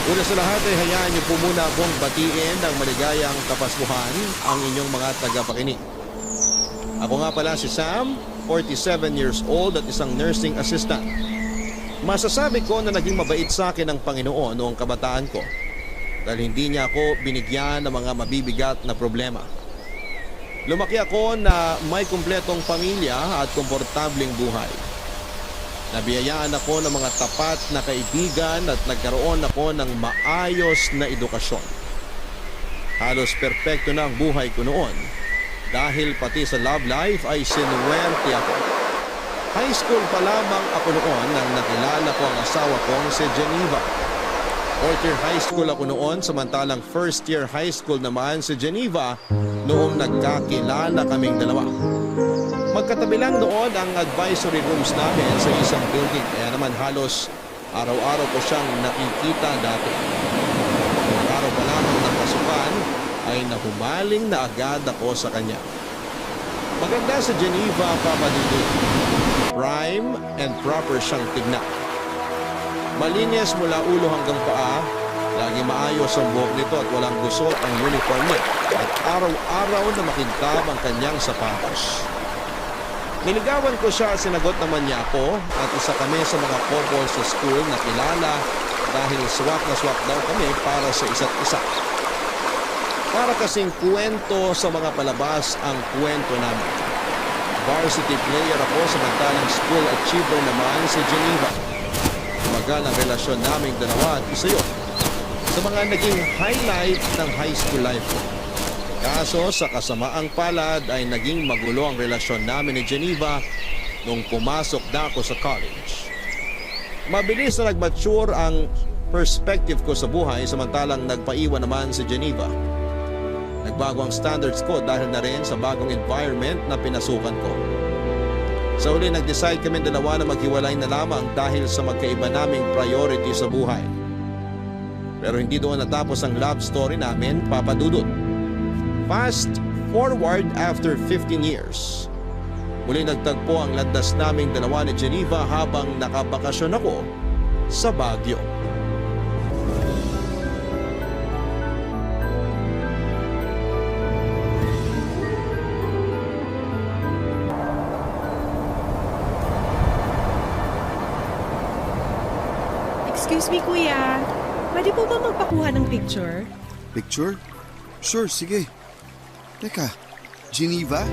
Una sa lahat ay hayaan niyo po muna akong batiin ng maligayang kapaskuhan ang inyong mga tagapakinig. Ako nga pala si Sam, 47 years old at isang nursing assistant. Masasabi ko na naging mabait sa akin ng Panginoon noong kabataan ko dahil hindi niya ako binigyan ng mga mabibigat na problema. Lumaki ako na may kumpletong pamilya at komportableng buhay. Nabiyayaan ako ng mga tapat na kaibigan at nagkaroon ako ng maayos na edukasyon. Halos perpekto na ang buhay ko noon dahil pati sa love life ay sinuwerte ako. High school pa lamang ako noon nang nakilala ko ang asawa kong si Geneva. Fourth year high school ako noon samantalang first year high school naman si Geneva noong nagkakilala kaming dalawa. Magkatabi lang noon ang advisory rooms namin sa isang building kaya naman halos araw-araw ko siyang nakikita dati. Ang araw pa lamang ng pasukan ay nahumaling na agad ako sa kanya. Maganda sa Geneva, Papa Dudu. Prime and proper siyang tignan. Malinis mula ulo hanggang paa, lagi maayos ang buhok nito at walang gusot ang uniform niya at araw-araw na makintab ang kanyang sapatos. Niligawan ko siya, sinagot naman niya ako at isa kami sa mga couple sa school na kilala dahil swak na swak daw kami para sa isa't isa. Para kasing kwento sa mga palabas ang kwento namin. Varsity player ako samantalang school achiever naman si Geneva. Magal ang relasyon naming dalawa at isa yun sa mga naging highlight ng high school life ko. Kaso sa kasamaang palad ay naging magulo ang relasyon namin ni Geneva nung pumasok na ako sa college. Mabilis na nag-mature ang perspective ko sa buhay samantalang nagpaiwan naman si Geneva. Nagbago ang standards ko dahil na rin sa bagong environment na pinasukan ko. Sa uli nag-decide kami dalawa na maghiwalay na lamang dahil sa magkaiba naming priority sa buhay. Pero hindi doon natapos ang love story namin, Papa Dudut. Fast forward after 15 years. Muli nagtagpo ang landas naming dalawa ni Geneva habang nakabakasyon ako sa Baguio. Excuse me, kuya. Pwede po ba magpakuha ng picture? Picture? Sure, sige. Teka, Geneva?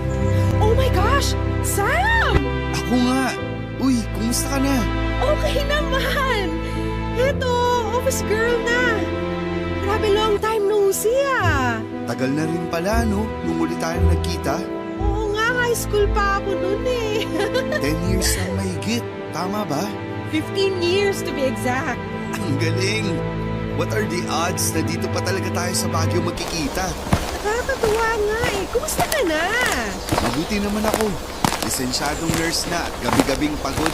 Oh my gosh! Sam! Ako nga! Uy, kumusta ka na? Okay naman! Eto, office girl na. Grabe, long time no see ah. Tagal na rin pala, no? Nung uli tayong nagkita. Oo nga, high school pa ako noon eh. 10 years na mahigit. Tama ba? 15 years to be exact. Ang galing! What are the odds na dito pa talaga tayo sa Baguio magkikita? Nakakatuwa nga eh. Kumusta ka na? Mabuti naman ako. Lisensyadong nurse na at gabi-gabing pagod.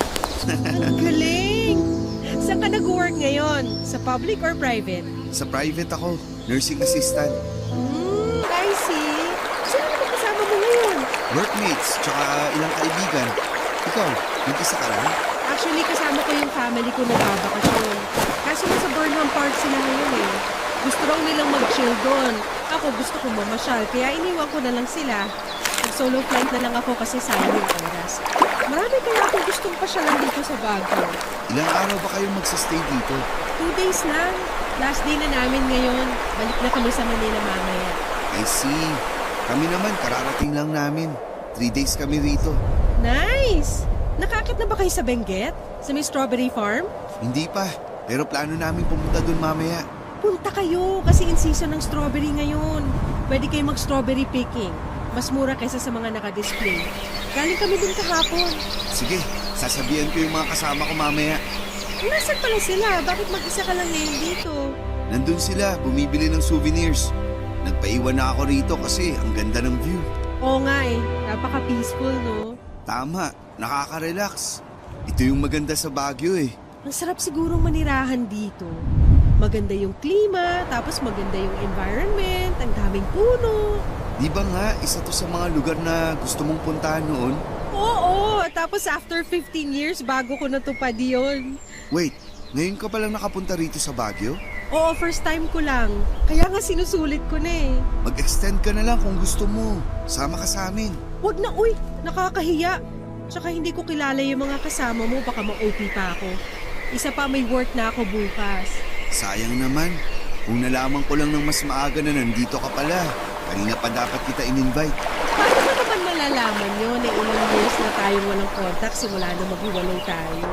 Ang galing! Saan ka nag-work ngayon? Sa public or private? Sa private ako, nursing assistant. I see. Sino naman kasama mo ngayon? Workmates, tsaka ilang kaibigan. Ikaw, nag-isa ka lang? Actually, kasama ko yung family ko nagbabakasyon. Kaso nasa Burnham Park sila ngayon eh. Gusto raw nilang mag-chill doon. Ako gusto ko mamasyal, kaya iniwan ko na lang sila. Nag-solo flight na lang ako kasi sayang yung oras. Marami kaya ako gustong pasyalan dito sa Baguio. Ilang araw ba kayo magsastay dito? 2 days lang. Last day na namin ngayon. Balik na kami sa Manila mamaya. I see. Kami naman, kararating lang namin. 3 days kami rito. Nice! Nakakit na ba kayo sa Benguet? Sa may strawberry farm? Hindi pa, pero plano namin pumunta dun mamaya. Punta kayo kasi in season ng strawberry ngayon. Pwede kayo mag-strawberry picking. Mas mura kaysa sa mga naka-display. Galing kami dun kahapon. Sige, sasabihan ko yung mga kasama ko mamaya. Nasaan pala sila? Bakit mag-isa ka lang ngayon dito? Nandun sila, bumibili ng souvenirs. Nagpaiwan na ako rito kasi ang ganda ng view. Oo nga eh. Napaka-peaceful, no? Tama, nakaka-relax. Ito yung maganda sa Baguio eh. Ang sarap sigurong manirahan dito. Maganda yung klima, tapos maganda yung environment, ang daming puno. Di ba nga, isa to sa mga lugar na gusto mong puntahan noon? Oo, tapos after 15 years, bago ko natupad yun. Wait, ngayon ka palang nakapunta rito sa Baguio? Oo, first time ko lang. Kaya nga sinusulit ko na eh. Mag-extend ka na lang kung gusto mo. Sama ka sa amin. Huwag na, uy! Nakakahiya. Tsaka hindi ko kilala yung mga kasama mo, baka ma-OP pa ako. Isa pa, may work na ako bukas. Sayang naman. Kung nalaman ko lang ng mas maaga na nandito ka pala. Kanina pa dapat kita in-invite. Paano mo naman malalaman yun na ilang years na tayong walang contact simula na maghiwalay tayo?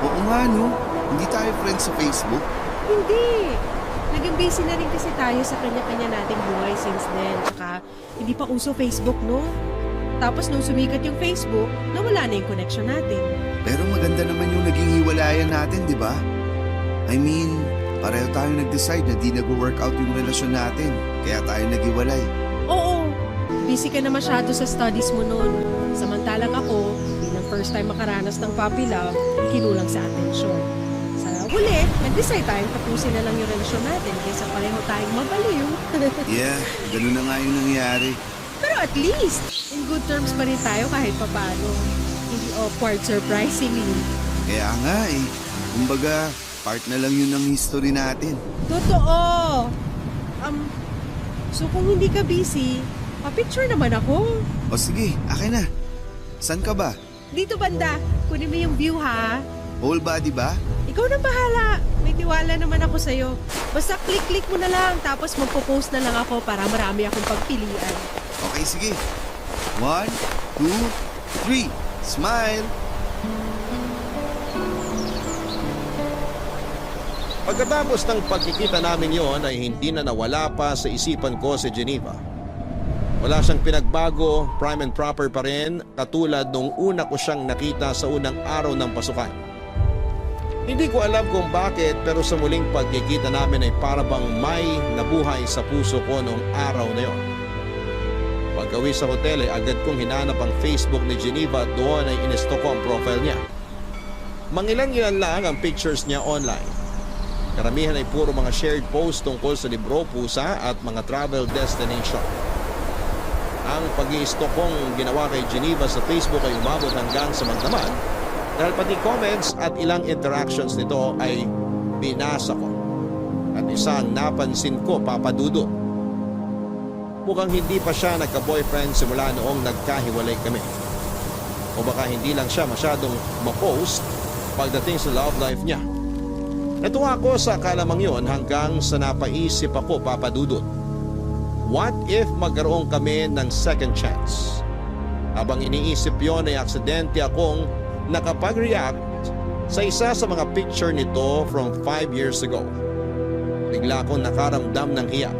Oo nga no. Hindi tayo friends sa Facebook. Hindi! Naging busy na rin kasi tayo sa kanya-kanya nating buhay since then. Tsaka hindi pa uso Facebook, no? Tapos nung sumikat yung Facebook, nawala na yung connection natin. Pero maganda naman yung naging hiwalayan natin, di ba? I mean, pareho tayo nag-decide na di nag-workout yung relasyon natin. Kaya tayo naghiwalay. Oo, busy ka na masyado sa studies mo noon. Samantalang ako, bilang first time makaranas ng puppy love, kinulang sa atensyon. Sa huli, nag-decide tayong tapusin na lang yung relasyon natin kaysa pareho tayong mabaliw. Yeah, ganun na nga yung nangyari. Pero at least, in good terms pa rin tayo kahit papaano. Hindi awkward, surprisingly. Kaya nga eh. Kumbaga, part na lang yun ng history natin. Totoo! So kung hindi ka busy, pa-picture naman ako. O sige, akin na. San ka ba? Dito banda, kunin mo yung view ha. Whole body ba? Ikaw na bahala. May tiwala naman ako sa'yo. Basta click-click mo na lang, tapos magpo-post na lang ako para marami akong pagpilian. Okay, sige. 1, 2, 3. Smile! Pagkatapos ng pagkikita namin yon ay hindi na nawala pa sa isipan ko si Geneva. Wala siyang pinagbago, prime and proper pa rin, katulad nung una ko siyang nakita sa unang araw ng pasukan. Hindi ko alam kung bakit pero sa muling pagkikita namin ay parabang may nabuhay sa puso ko noong araw na yon. Pagkawi sa hotel ay agad kong hinanap ang Facebook ni Geneva at doon ay inisto ko ang profile niya. Mangilan-ilan lang ang pictures niya online. Karamihan ay puro mga shared posts tungkol sa libro, pusa at mga travel destination. Ang pag-i-stalk kong ginawa kay Geneva sa Facebook ay umabot hanggang sa magdamag dahil pati comments at ilang interactions nito ay binasa ko. At isa ang napansin ko, Papa Dudut. Mukhang hindi pa siya nagka-boyfriend simula noong nagkahiwalay kami. O baka hindi lang siya masyadong ma-post pagdating sa love life niya. Natuwa ako sa kalamang yon hanggang sa napaisip ako, Papa Dudut. What if magkaroon kami ng second chance? Habang iniisip yon ay aksidente akong nakapag-react sa isa sa mga picture nito from 5 years ago. Bigla akong nakaramdam ng hiya.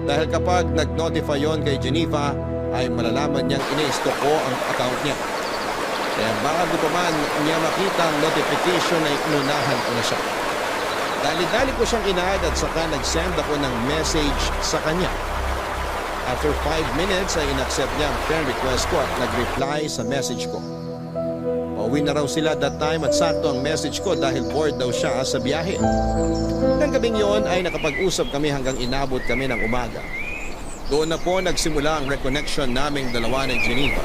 Dahil kapag nag-notify yon kay Geneva ay malalaman niyang ini-stalk ko ang account niya. Kaya bago pa man niya makita ang notification ay inunahan ko na siya. Dali-dali ko siyang inaad at saka nag-send ako ng message sa kanya. After 5 minutes ay in-accept niya ang friend request ko at nag-reply sa message ko. Pauwi na raw sila that time at sakto ang message ko dahil bored daw siya sa biyahe. Nang gabing yon ay nakapag-usap kami hanggang inabot kami ng umaga. Doon na po nagsimula ang reconnection naming dalawa ng Geneva.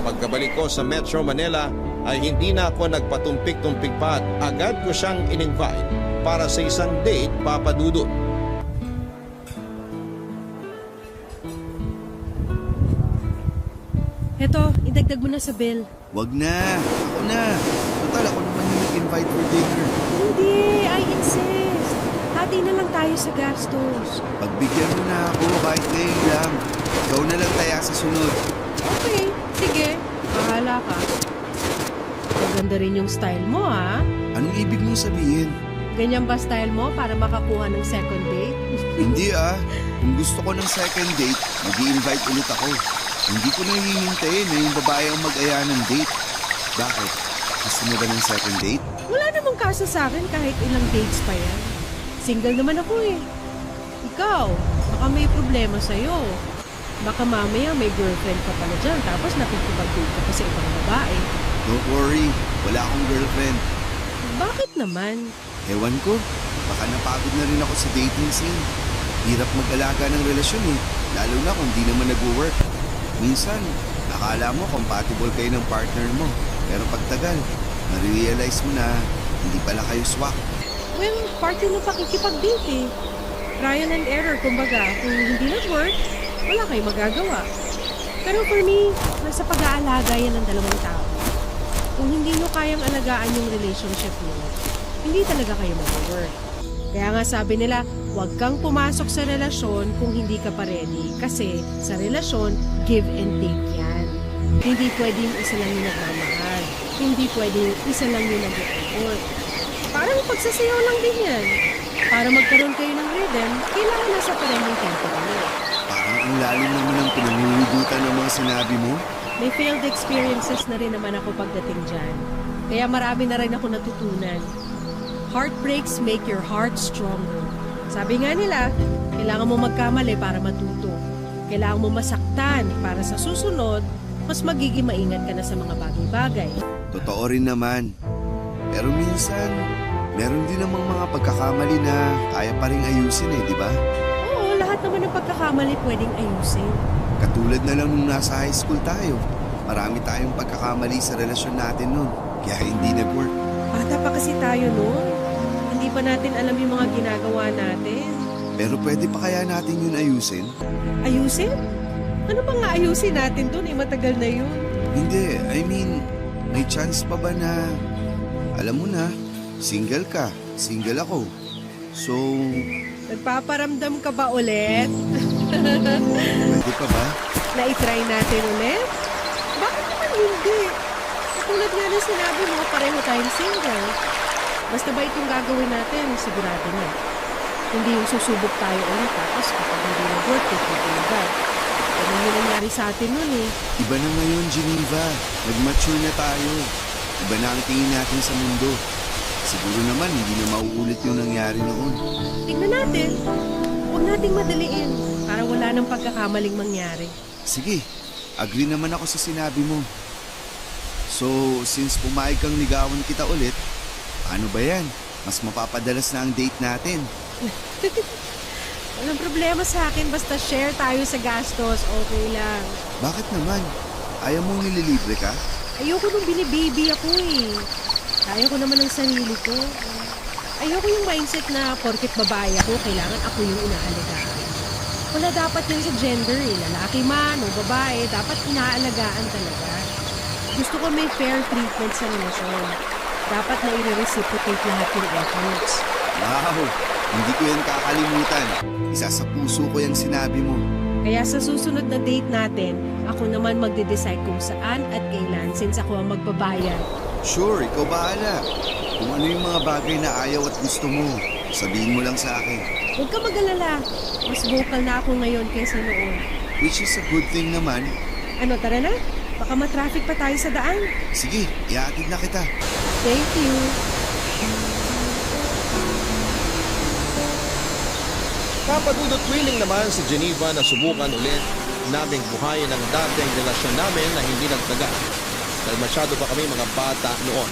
Pagkabalik ko sa Metro Manila ay hindi na ako nagpatumpik-tumpik pa at agad ko siyang in-invite para sa isang date, Papa Dudut. Heto, idagdag mo na sa bill. Wag na. Ako na. Total, ako naman yung nag-invite for dinner. Hindi, I insist. Hati na lang tayo sa gastos. Pagbigyan mo na ako kahit ngayon lang. Ikaw na lang taya sa sunod. Okay, sige. Bahala ka. Maganda rin yung style mo, ha? Anong ibig mong sabihin? Ganyan ba style mo para makakuha ng second date? Hindi ah. Kung gusto ko ng second date, mag-i-invite ulit ako. Hindi ko na hihintayin na yung babae ang mag-aya ng date. Bakit? Gusto mo ba ng second date? Wala namang kaso sa akin kahit ilang dates pa yan. Single naman ako eh. Ikaw, baka may problema sa'yo. Baka mamaya may girlfriend ka pala dyan tapos nakikipag-date ka pa sa ibang babae. Don't worry, wala akong girlfriend. Bakit naman? Ewan ko, baka napagod na rin ako sa dating scene. Hirap mag-alaga ng relasyon eh, lalo na kung di naman nag-work. Minsan, akala mo compatible kayo ng partner mo. Pero pagtagal, na-realize mo na hindi pala kayo swak. Well, part yun ng pakikipag-date eh. Trial and error, kumbaga. Kung hindi nag-work, wala kayong magagawa. Pero for me, nasa pag-aalaga yan ng dalawang tao. Kung hindi nyo kayang alagaan yung relationship nyo, hindi talaga kayo mag-work. Kaya nga sabi nila, huwag kang pumasok sa relasyon kung hindi ka pa ready. Kasi sa relasyon, give and take yan. Hindi pwedeng isa lang yung nagmamahal. Hindi pwedeng isa lang yung nag-effort. Parang pagsasayaw lang din yan. Para magkaroon kayo ng rhythm, kailangan nasa parehong tempo kayo. Parang ang lalim naman ng pinangungudutan ng mga sinabi mo. May failed experiences na rin naman ako pagdating dyan. Kaya marami na rin ako natutunan. Heartbreaks make your heart stronger. Sabi nga nila, kailangan mo magkamali para matuto. Kailangan mo masaktan para sa susunod, mas magiging maingat ka na sa mga bagay-bagay. Totoo rin naman. Pero minsan, meron din namang mga pagkakamali na kaya pa rin ayusin di ba? Oo, lahat naman ng pagkakamali pwedeng ayusin. Katulad na lang nung nasa high school tayo. Marami tayong pagkakamali sa relasyon natin nun. Kaya hindi nag-work. Bata pa kasi tayo noon. Hindi pa natin alam yung mga ginagawa natin. Pero pwede pa kaya natin yun ayusin? Ayusin? Ano pa nga ayusin natin doon? Matagal na yun. Hindi, I mean, may chance pa ba na, alam mo na, single ka, single ako. So, Nagpaparamdam ka ba ulit? pwede pa ba? Na-try natin ulit? Bakit naman hindi? Katulad nga ng sinabi mo, pareho tayong single. Basta ba itong gagawin natin, sigurado na. Hindi yung susubok tayo ulit tapos kapag hindi nag-work, titigil agad. Ganun yung nangyari sa atin nun eh. Iba na ngayon, Geneva. Nag-mature na tayo. Iba na ang tingin natin sa mundo. Siguro naman hindi na mauulit yung nangyari noon. Tingnan natin. Huwag nating madaliin para wala nang pagkakamaling mangyari. Sige, agree naman ako sa sinabi mo. So, since pumayag kang ligawan kita ulit, ano ba yan? Mas mapapadalas na ang date natin. Walang problema sa akin basta share tayo sa gastos. Okay lang. Bakit naman? Ayaw mong nililibre ka? Ayoko nung binibaby ako eh. Kaya ko naman ang sarili ko. Ayoko yung mindset na porket babae ako, kailangan ako yung inaalagaan. Wala dapat yun sa gender eh. Lalaki man o babae, dapat inaalagaan talaga. Gusto ko may fair treatment sa relasyon. Dapat na i-reciprocate lahat yung efforts. Wow! Hindi ko yan kakalimutan. Isa sa puso ko yung sinabi mo. Kaya sa susunod na date natin, ako naman magde-decide kung saan at kailan since ako ang magbabayad. Sure, ikaw bahala. Kung ano yung mga bagay na ayaw at gusto mo, sabihin mo lang sa akin. Huwag ka mag-alala. Mas vocal na ako ngayon kaysa noon. Which is a good thing naman. Ano, tara na? Baka matraffic pa tayo sa daan. Sige, iatid na kita. Thank you. Papadudot willing naman si Geneva na subukan ulit naming buhayin ang dating relasyon namin na hindi nagtagal. Dahil masyado pa kami mga bata noon.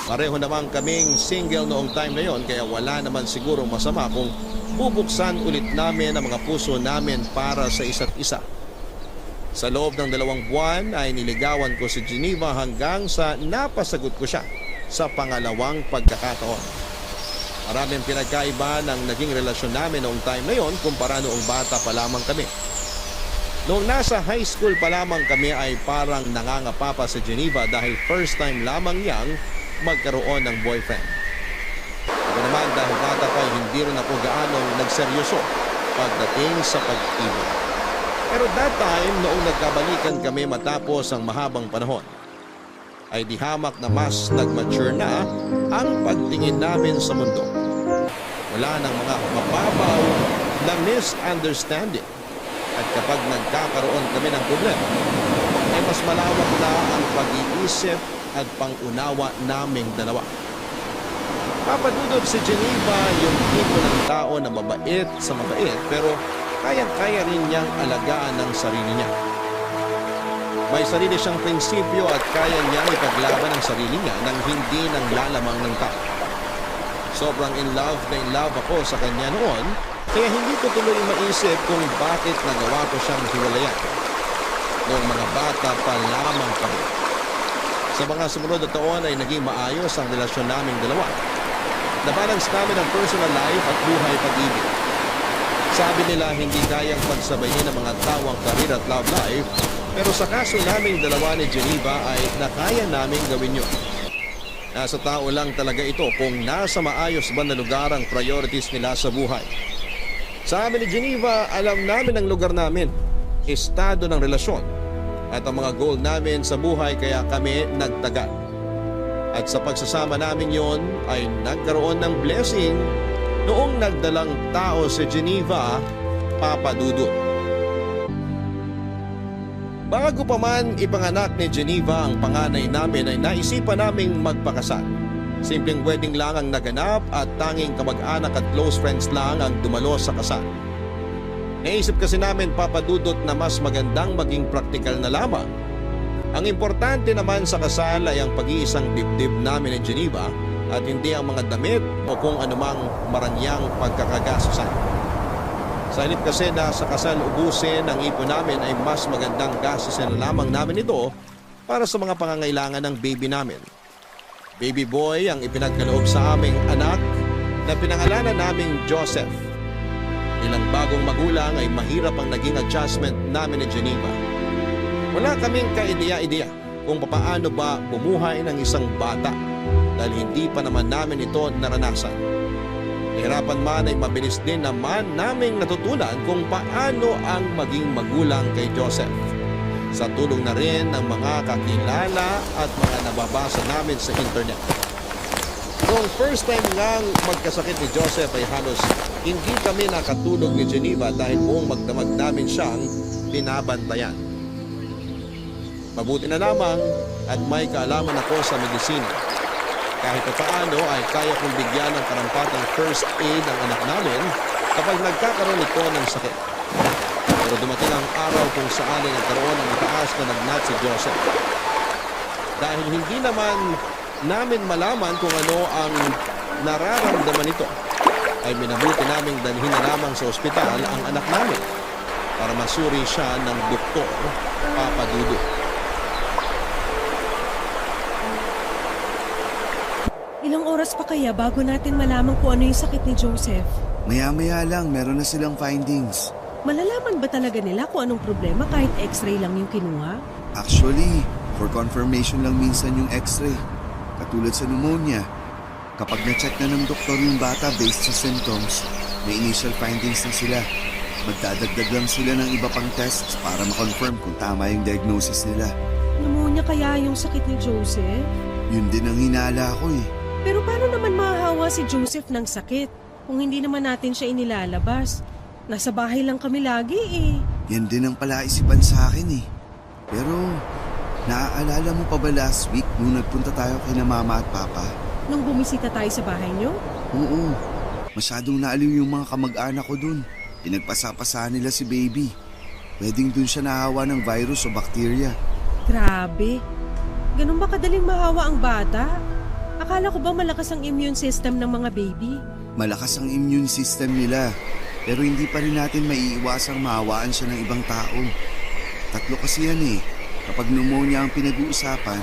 Pareho naman kaming single noong time na yon kaya wala naman siguro masama kung bubuksan ulit namin ang mga puso namin para sa isa't isa. Sa loob ng 2 buwan ay niligawan ko si Geneva hanggang sa napasagot ko siya sa pangalawang pagkakataon. Maraming pinagkaiba ng naging relasyon namin noong time na yon kumpara noong bata pa lamang kami. Noong nasa high school pa lamang kami ay parang nangangapa pa si Geneva dahil first time lamang niyang magkaroon ng boyfriend. Ako naman dahil bata pa hindi rin ako gaanong nagseryoso pagdating sa pag-ibig. Pero that time, noong nagkabalikan kami matapos ang mahabang panahon, ay di hamak na mas nag-mature na ang pagtingin namin sa mundo. Wala nang mga mababaw na misunderstanding. At kapag nagkakaroon kami ng problema, ay mas malawak na ang pag-iisip at pang-unawa naming dalawa. Papadudod si Geneva yung tipo ng tao na mabait sa mabait pero kayang-kaya rin niyang alagaan ng sarili niya. May sarili siyang prinsipyo at kaya niyang ipaglaban ang sarili niya nang hindi nang lalamang ng tao. Sobrang in love ako sa kanya noon, kaya hindi ko tuloy maisip kung bakit nagawa ko siyang hiwalayan. Noong mga bata pa lamang kami. Sa mga sumunod na taon ay naging maayos ang relasyon naming dalawa. Nabalance namin ang personal life at buhay pag-ibig. Sabi nila hindi kayang pagsabayin ang mga tawang karir at love life, pero sa kaso naming dalawa ni Geneva ay nakaya naming gawin yun. Nasa tao lang talaga ito kung nasa maayos ba na lugar ang priorities nila sa buhay. Sabi ni Geneva, alam namin ang lugar namin, estado ng relasyon, at ang mga goal namin sa buhay kaya kami nagtagal. At sa pagsasama namin yon ay nagkaroon ng blessing noong nagdalang tao si Geneva, Papa Dudut. Bago pa man ipanganak ni Geneva ang panganay namin ay naisipan naming magpakasal. Simpleng wedding lang ang naganap at tanging kamag-anak at close friends lang ang dumalo sa kasal. Naisip kasi namin, Papa Dudut, na mas magandang maging praktikal na lamang. Ang importante naman sa kasal ay ang pag-iisang dibdib namin ni Geneva at hindi ang mga damit o kung anumang maranyang pagkakagastusan. Sa halip kasi na sa kasal ubusin ang ipon namin ay mas magandang gastusin na lamang namin ito para sa mga pangangailangan ng baby namin. Baby boy ang ipinagkaloob sa aming anak na pinangalanan naming Joseph. Ilang bagong magulang ay mahirap ang naging adjustment namin ni Geneva. Wala kaming kaideya-ideya kung papaano ba bumuhay ng isang bata dahil hindi pa naman namin ito naranasan. Hirapan man ay mabilis din naman naming natutunan kung paano ang maging magulang kay Joseph. Sa tulong na rin ng mga kakilala at mga nababasa namin sa internet. Noong first time ngang magkasakit ni Joseph ay halos hindi kami nakatulog ni Geneva dahil buong magdamag namin siyang binabantayan. Mabuti na lamang at may kaalaman ako sa medisina. Kahit paano ay kaya kong bigyan ng karampatang first aid ang anak namin kapag nagkakaroon ito ng sakit. Pero dumating ang araw kung saan ay nagkaroon ng mataas na lagnat si Joseph. Dahil hindi naman namin malaman kung ano ang nararamdaman nito, ay minabuti naming dalhin na lamang sa ospital ang anak namin para masuri siya ng doktor, Papa Dudut. Ilang oras pa kaya bago natin malaman kung ano yung sakit ni Joseph? Maya-maya lang, meron na silang findings. Malalaman ba talaga nila kung anong problema kahit x-ray lang yung kinuha? Actually, for confirmation lang minsan yung x-ray. Katulad sa pneumonia, kapag na-check na ng doktor yung bata based sa symptoms, may initial findings na sila. Magdadagdag lang sila ng iba pang tests para makonfirm kung tama yung diagnosis nila. Pneumonia kaya yung sakit ni Joseph? Yun din ang hinala ko eh. Pero paano naman mahahawa si Joseph ng sakit kung hindi naman natin siya inilalabas? Nasa bahay lang kami lagi eh. Yan din ang palaisipan sa akin eh. Pero, naaalala mo pa ba last week nung nagpunta tayo kina mama at papa? Nung bumisita tayo sa bahay niyo? Oo. Masyadong naaliw yung mga kamag-anak ko dun. Pinagpasapasaan nila si baby. Pwedeng dun siya nahawa ng virus o bacteria. Grabe. Ganun ba kadaling mahawa ang bata? Akala ko ba malakas ang immune system ng mga baby? Malakas ang immune system nila. Pero hindi pa rin natin maiiwasang mahawaan siya ng ibang tao. Tatlo kasi yan eh. Kapag pneumonia ang pinag-uusapan,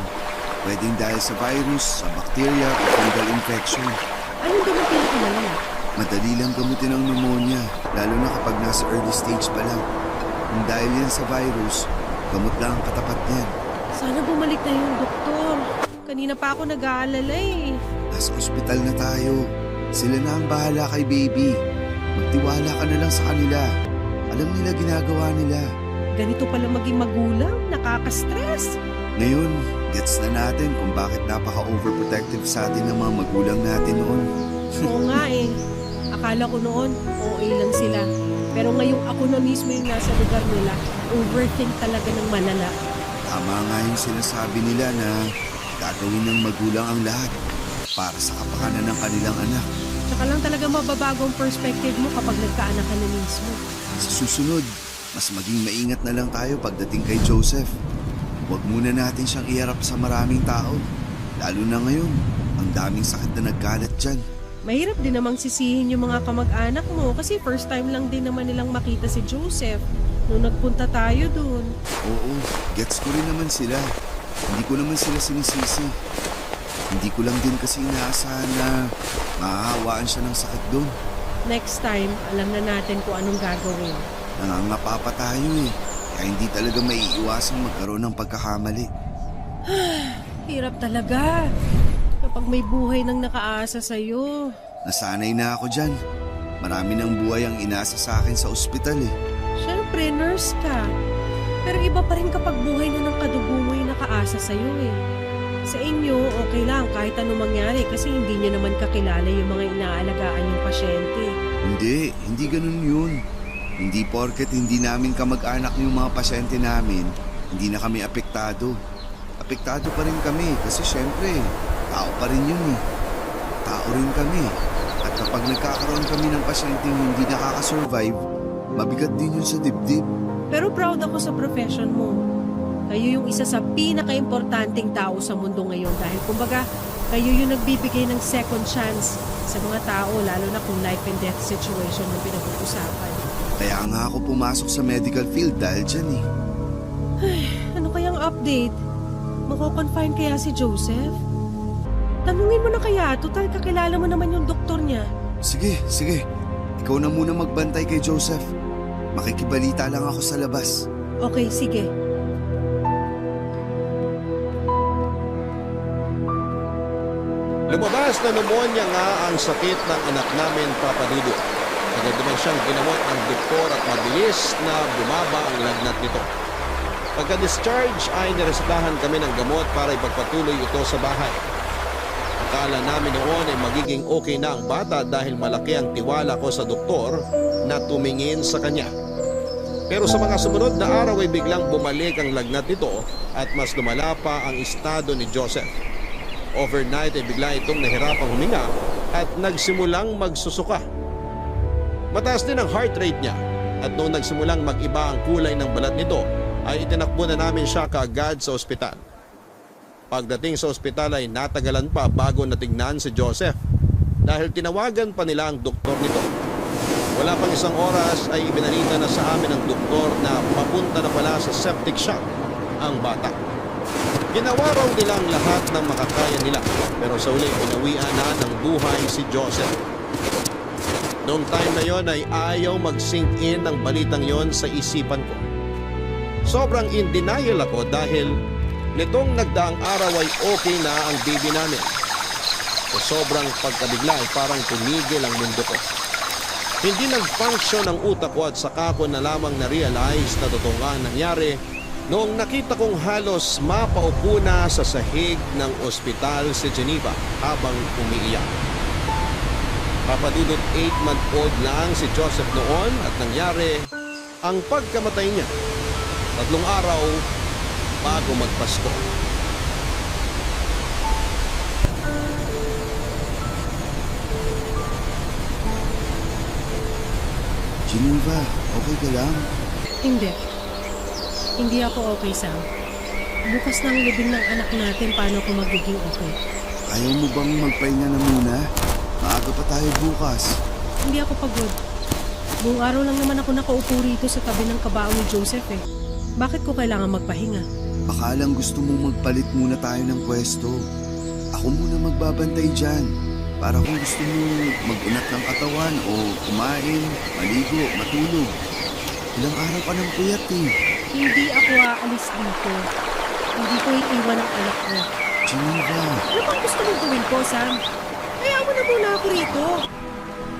pwedeng dahil sa virus, sa bacteria o fungal infection. Anong gamot pinakamalala? Madali lang gamutin ang pneumonia, lalo na kapag nasa early stage pa lang. Kung dahil yan sa virus, gamot lang ang katapat niyan. Sana bumalik na yung doktor. Kanina pa ako nag-aalala eh. Nasa ospital na tayo. Sila na ang bahala kay baby. Magtiwala ka na lang sa kanila. Alam nila ginagawa nila. Ganito pala maging magulang, nakaka-stress. Ngayon, gets na natin kung bakit napaka-overprotective sa atin ng mga magulang natin noon. Oo nga eh. Akala ko noon, OA lang sila. Pero ngayong ako na mismo yung nasa lugar nila, overthink talaga ng malala. Tama nga yung sinasabi nila na gagawin ng magulang ang lahat para sa kapakanan ng kanilang anak. Tsaka lang talaga mababago ang perspective mo kapag nagkaanak ka na mismo. Sa susunod, mas maging maingat na lang tayo pagdating kay Joseph. Huwag muna natin siyang iharap sa maraming tao. Lalo na ngayon, ang daming sakit na nagkalat dyan. Mahirap din namang sisihin yung mga kamag-anak mo kasi first time lang din naman nilang makita si Joseph nung nagpunta tayo dun. Oo, gets ko rin naman sila. Hindi ko naman sila sinisisi. Hindi ko lang din kasi inaasahan na mahahawaan siya ng sakit doon. Next time, alam na natin kung anong gagawin. Nangangapa pa tayo eh. Kaya hindi talaga maiiwasang magkaroon ng pagkakamali. Hirap talaga. Kapag may buhay nang nakaasa sa'yo. Nasanay na ako dyan. Marami ng buhay ang inasa sa akin sa ospital eh. Siyempre, nurse ka. Pero iba pa rin kapag buhay na ng kadugo mo yung nakaasa sa'yo eh. Sa inyo, okay lang kahit anong mangyari kasi hindi niyo naman kakilala yung mga inaalagaan yung pasyente. Hindi ganun yun. Hindi porket hindi namin kamag-anak yung mga pasyente namin, hindi na kami apektado. Apektado pa rin kami kasi syempre, tao pa rin yun eh. Tao rin kami. At kapag nagkakaroon kami ng pasyenteng hindi nakakasurvive, mabigat din yun sa dibdib. Pero proud ako sa profession mo. Kayo yung isa sa pinaka-importanting tao sa mundo ngayon dahil kumbaga, kayo yung nagbibigay ng second chance sa mga tao lalo na kung life and death situation yung pinag-uusapan. Kaya nga ako pumasok sa medical field dahil dyan eh. Ano kayang update? Mako-confine kaya si Joseph? Tanungin mo na kaya, total kakilala mo naman yung doktor niya. Sige. Ikaw na muna magbantay kay Joseph. Makikibalita lang ako sa labas. Okay, sige. Lumabas na pneumonia nga ang sakit ng anak namin, Papa Dudu. Agad naman siyang ginamot ng doktor at mabilis na bumaba ang lagnat nito. Pagka-discharge ay niresetahan kami ng gamot para ipagpatuloy ito sa bahay. Akala namin noon ay magiging okay na ang bata dahil malaki ang tiwala ko sa doktor na tumingin sa kanya. Pero sa mga sumunod na araw ay biglang bumalik ang lagnat nito at mas lumala pa ang estado ni Joseph. Overnight ay bigla itong nahirapang huminga at nagsimulang magsusuka. Mataas din ang heart rate niya at noong nagsimulang mag-iba ang kulay ng balat nito ay itinakbo na namin siya kaagad sa ospital. Pagdating sa ospital ay natagalan pa bago natignan si Joseph dahil tinawagan pa nila ang doktor nito. Wala pang isang oras ay ibinalita na sa amin ng doktor na papunta na pala sa septic shock ang bata. Ginawa raw nila ang lahat ng makakaya nila pero sa uli pinawian na ng buhay si Joseph. Noong time na yon ay ayaw mag-sink in ang balitang yon sa isipan ko. Sobrang in denial ako dahil nitong nagdaang araw ay okay na ang baby namin. Sa sobrang pagkabigla ay parang tumigil ang mundo ko. Hindi nag-function ang utak ko at saka ko na lamang na-realize na totoo nga ang nangyari noong nakita kong halos mapaupo na sa sahig ng ospital sa Geneva habang umiiyak. Papadudot 8-month-old lang si Joseph noon at nangyari ang pagkamatay niya 3 araw bago magpasko. Geneva, okay ka lang? Hindi. Hindi ako okay, Sam. Bukas na ang libing ng anak natin, paano ako magiging okay? Ayaw mo bang magpahinga na muna? Maaga pa tayo bukas. Hindi ako pagod. Buong araw lang naman ako nakaupo rito sa tabi ng kabao ni Joseph eh. Bakit ko kailangan magpahinga? Baka lang gusto mo magpalit muna tayo ng pwesto. Ako muna magbabantay dyan. Para kung gusto mo mag-unat ng katawan o kumain, maligo, matulog. Ilang araw ka ng puyat eh. Hindi ako aalis dito. Hindi ko iiwan ang anak ko. Geneva, Ano bang gusto mong gawin ko, Sam? Kaya mo na muna ako rito.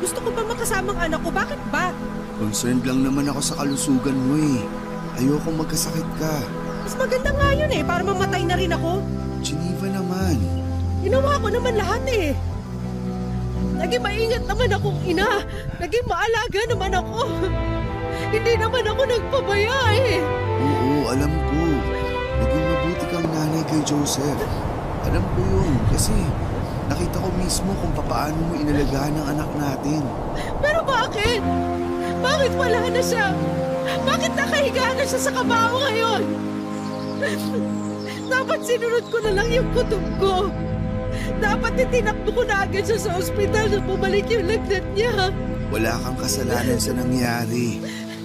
Gusto ko ba makasama ang anak ko? Bakit ba? concerned lang naman ako sa kalusugan mo eh. Ayoko magkasakit ka. Mas maganda nga yun eh, para mamatay na rin ako. Geneva naman. Ginawa ko naman lahat eh. Naging maingat naman akong ina. Naging maalaga naman ako. Hindi naman ako nagpabaya eh. Oo, alam ko. Naging mabuti kang nanay kay Joseph. Alam ko yun kasi nakita ko mismo kung paano mo inalagaan ang anak natin. Pero bakit? Bakit wala na siya? Bakit nakahiga na siya sa kabao ngayon? Dapat sinunod ko na lang yung kutob ko. Dapat itinakbo ko na agad siya sa ospital na bumalik yung lagnat niya. Wala kang kasalanan sa nangyari.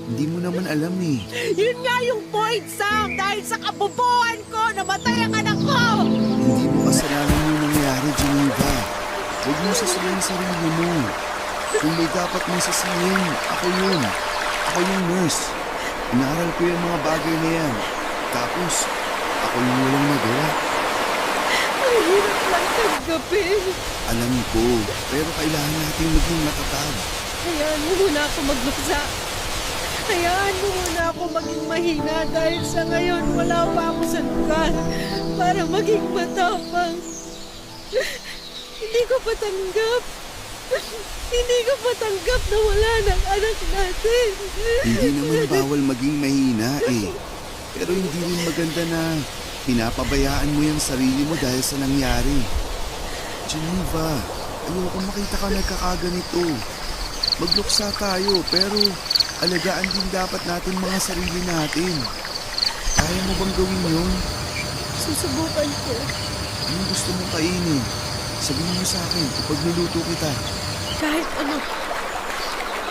Hindi mo naman alam eh. Yun nga yung point, Sam! Dahil sa kabubuhan ko, namatay ang anak ko! Hindi mo kasalanan yung nangyari. sasalihin sarili mo. Kung may dapat mong sasalihin, ako yun. Ako yung nurse. Inaral ko yung mga bagay na yan. Tapos, ako yung walang magawa. Ang hirap lang tanggapin. Alam ko, pero kailangan natin maging matatag. Hayaan mo muna ako magluksa. Hayaan mo muna ako maging mahina dahil sa ngayon wala pa ako sa lugar para maging matapang. Hindi ko patanggap. Hindi ko patanggap na wala ng anak natin. Hindi naman bawal maging mahina eh. Pero hindi rin maganda na pinapabayaan mo yung sarili mo dahil sa nangyari. Geneva, ayoko makita ka nagkakaganito. Magluksa tayo pero alagaan din dapat natin mga sarili natin. Kaya mo bang gawin yun? Susubukan ko. Anong gusto mong kainin? Sabihin mo sa akin kapag niluto kita. Kahit ano.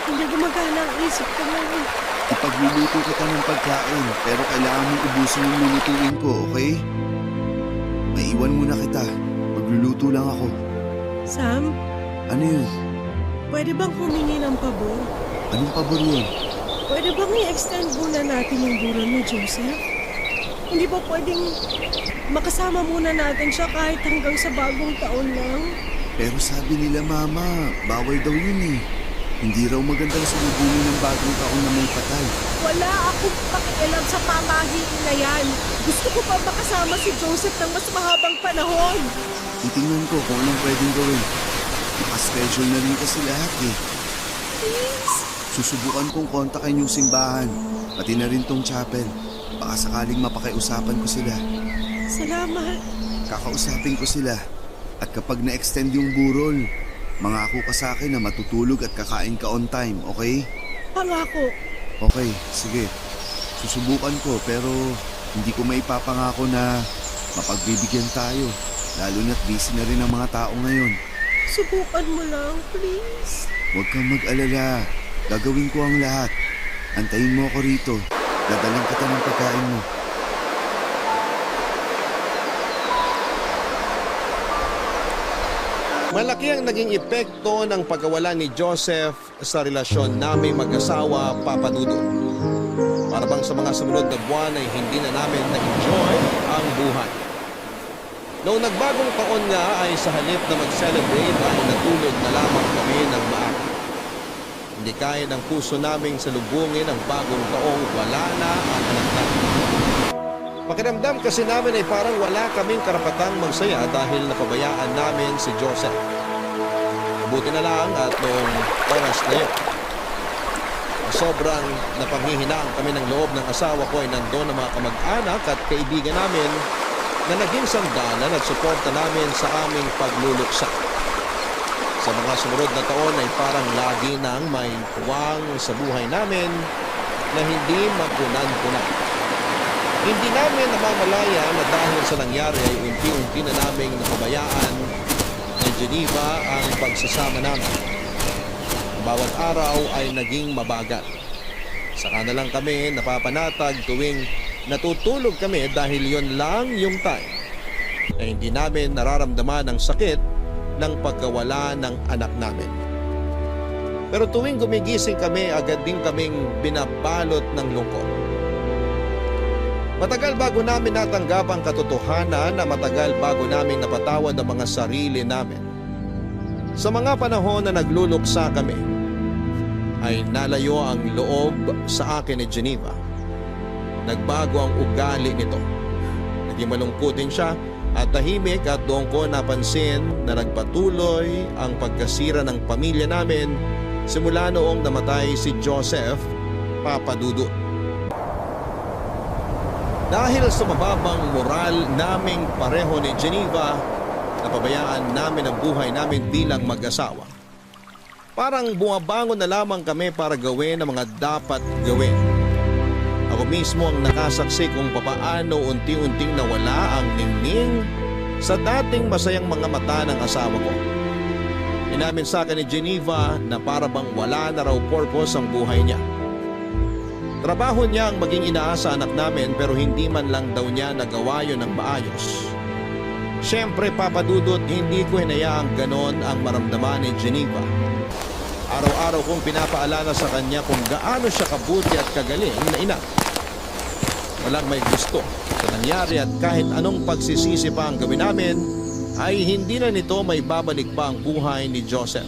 Hindi gumagana ang isip ko ngayon. Ipagluluto kita ng pagkain pero kailangan mong ubusin yung lulutuin ko, okay? Maiwan muna kita. Magluluto lang ako. Sam, Ano yun? pwede bang humingi ng pabor? Anong pabor yun? Pwede bang i-extend muna natin yung buron ni Joseph? Hindi ba pwedeng makasama muna natin siya kahit hanggang sa bagong taon lang? Pero sabi nila mama, bawal daw yun eh. Hindi raw magandang salubungin ng bagong taon na may patay. Wala akong pakialam sa pamahiin na yan. Gusto ko pa makasama si Joseph ng mas mahabang panahon. Titingnan ko kung anong pwedeng gawin. Nakaschedule na rin kasi lahat eh. Please. Susubukan kong kontakin yung simbahan. Pati na rin tong chapel. Baka sakaling mapakiusapan ko sila. Salamat. Kakausapin ko sila. At kapag na-extend yung burol, mangako ka sa akin na matutulog at kakain ka on time, okay? Pangako. Okay, sige. Susubukan ko pero hindi ko maipapangako na mapagbibigyan tayo. Lalo na't busy na rin ang mga tao ngayon. Subukan mo lang, please. Huwag kang mag-alala. Gagawin ko ang lahat. Antayin mo ako rito. Dadalang kita ng pagkain mo. Malaki ang naging epekto ng pagkawala ni Joseph sa relasyon naming mag-asawa, Papa Dudut. Para bang sa mga sumunod na buwan ay hindi na namin na-enjoy ang buhay. Noong nagbagong taon nga ay sa halip na mag-celebrate ay natulog na lamang kami ng maaga. Hindi kaya ng puso naming salubungin ang bagong taong wala na ang anak namin. Pakiramdam kasi namin ay parang wala kaming karapatang magsaya dahil napabayaan namin si Joseph. Mabuti na lang at noong oras na yun, sobrang napanghihinaan kami ng loob ng asawa ko ay nandoon ang mga kamag-anak at kaibigan namin na naging sandalan at suporta namin sa aming pagluluksa. Sa mga sumunod na taon ay parang lagi nang may puwang sa buhay namin na hindi mapunan-punan. Hindi namin namamalaya na dahil sa nangyari ay unti-unti na naming napabayaan ni Geneva ang pagsasama namin. Bawat araw ay naging mabagal. Saka na lang kami napapanatag tuwing natutulog kami dahil yon lang yung time na hindi namin nararamdaman ang sakit ng pagkawala ng anak namin. Pero tuwing gumigising kami, agad din kaming binabalot ng lungkot. Matagal bago namin natanggap ang katotohanan na matagal bago namin napatawad ang mga sarili namin. Sa mga panahon na nagluluksa kami, ay nalayo ang loob sa akin ni Geneva. Nagbago ang ugali nito. Naging malungkot din siya at tahimik at doon ko napansin na nagpatuloy ang pagkasira ng pamilya namin simula noong namatay si Joseph, Papa Dudut. Dahil sa mababang moral naming pareho ni Geneva, napabayaan namin ang buhay namin bilang mag-asawa. Parang bumabangon na lamang kami para gawin ang mga dapat gawin. Ako mismo ang nakasaksi kung papaano unti-unting nawala ang ningning sa dating masayang mga mata ng asawa ko. Inamin sa akin ni Geneva na para bang wala na raw purpose ang buhay niya. Trabaho niya ang maging ina sa anak namin pero hindi man lang daw niya nagawa yun ng maayos. Siyempre, Papa Dudut, hindi ko hinayaang ganon ang maramdaman ni Geneva. Araw-araw kong pinapaalala sa kanya kung gaano siya kabuti at kagaling na ina. Walang may gusto sa nangyari at kahit anong pagsisisi pa ang gawin namin, ay hindi na nito may babalik pa ang buhay ni Joseph.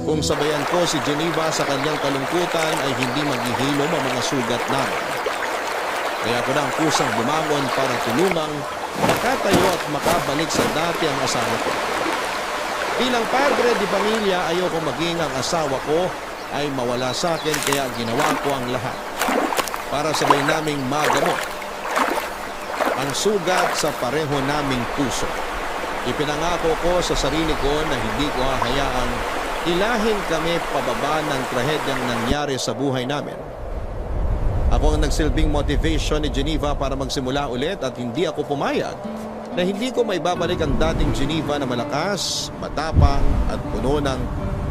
Kung sabayan ko si Geneva sa kanyang kalungkutan ay hindi maghihilom ang mga sugat namin. Kaya ako na ang kusang bumangon para tulungang makatayo at makabalik sa dati ang asawa ko. Bilang padre di pamilya, ayoko maging ang asawa ko ay mawala sa akin kaya ginawa ko ang lahat para sabay naming magamot ang sugat sa pareho naming puso. Ipinangako ko sa sarili ko na hindi ko hahayaang ilahin kami pababa ng trahedyang nangyari sa buhay namin. Ako ang nagsilbing motivation ni Geneva para magsimula ulit at hindi ako pumayag na hindi ko may babalik ang dating Geneva na malakas, matapang at puno ng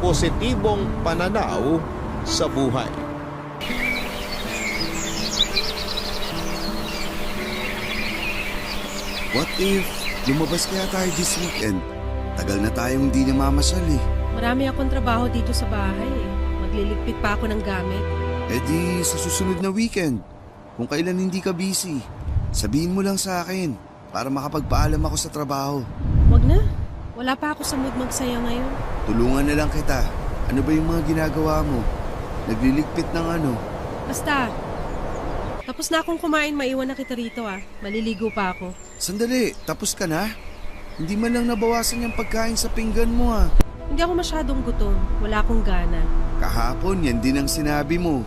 positibong pananaw sa buhay. What if lumabas kaya tayo this weekend? Tagal na tayong di namamasyal eh. Marami akong trabaho dito sa bahay eh. Magliligpit pa ako ng gamit. Eh di sa susunod na weekend, kung kailan hindi ka busy, sabihin mo lang sa akin para makapagpaalam ako sa trabaho. Wag na. Wala pa ako sa mood magsaya ngayon. Tulungan na lang kita. Ano ba yung mga ginagawa mo? Nagliligpit ng ano? Basta, tapos na akong kumain, maiwan na kita rito ah. Maliligo pa ako. Sandali, tapos ka na? Hindi man lang nabawasan yung pagkain sa pinggan mo ah. Hindi ako masyadong gutom. Wala akong gana. Kahapon yan din ang sinabi mo.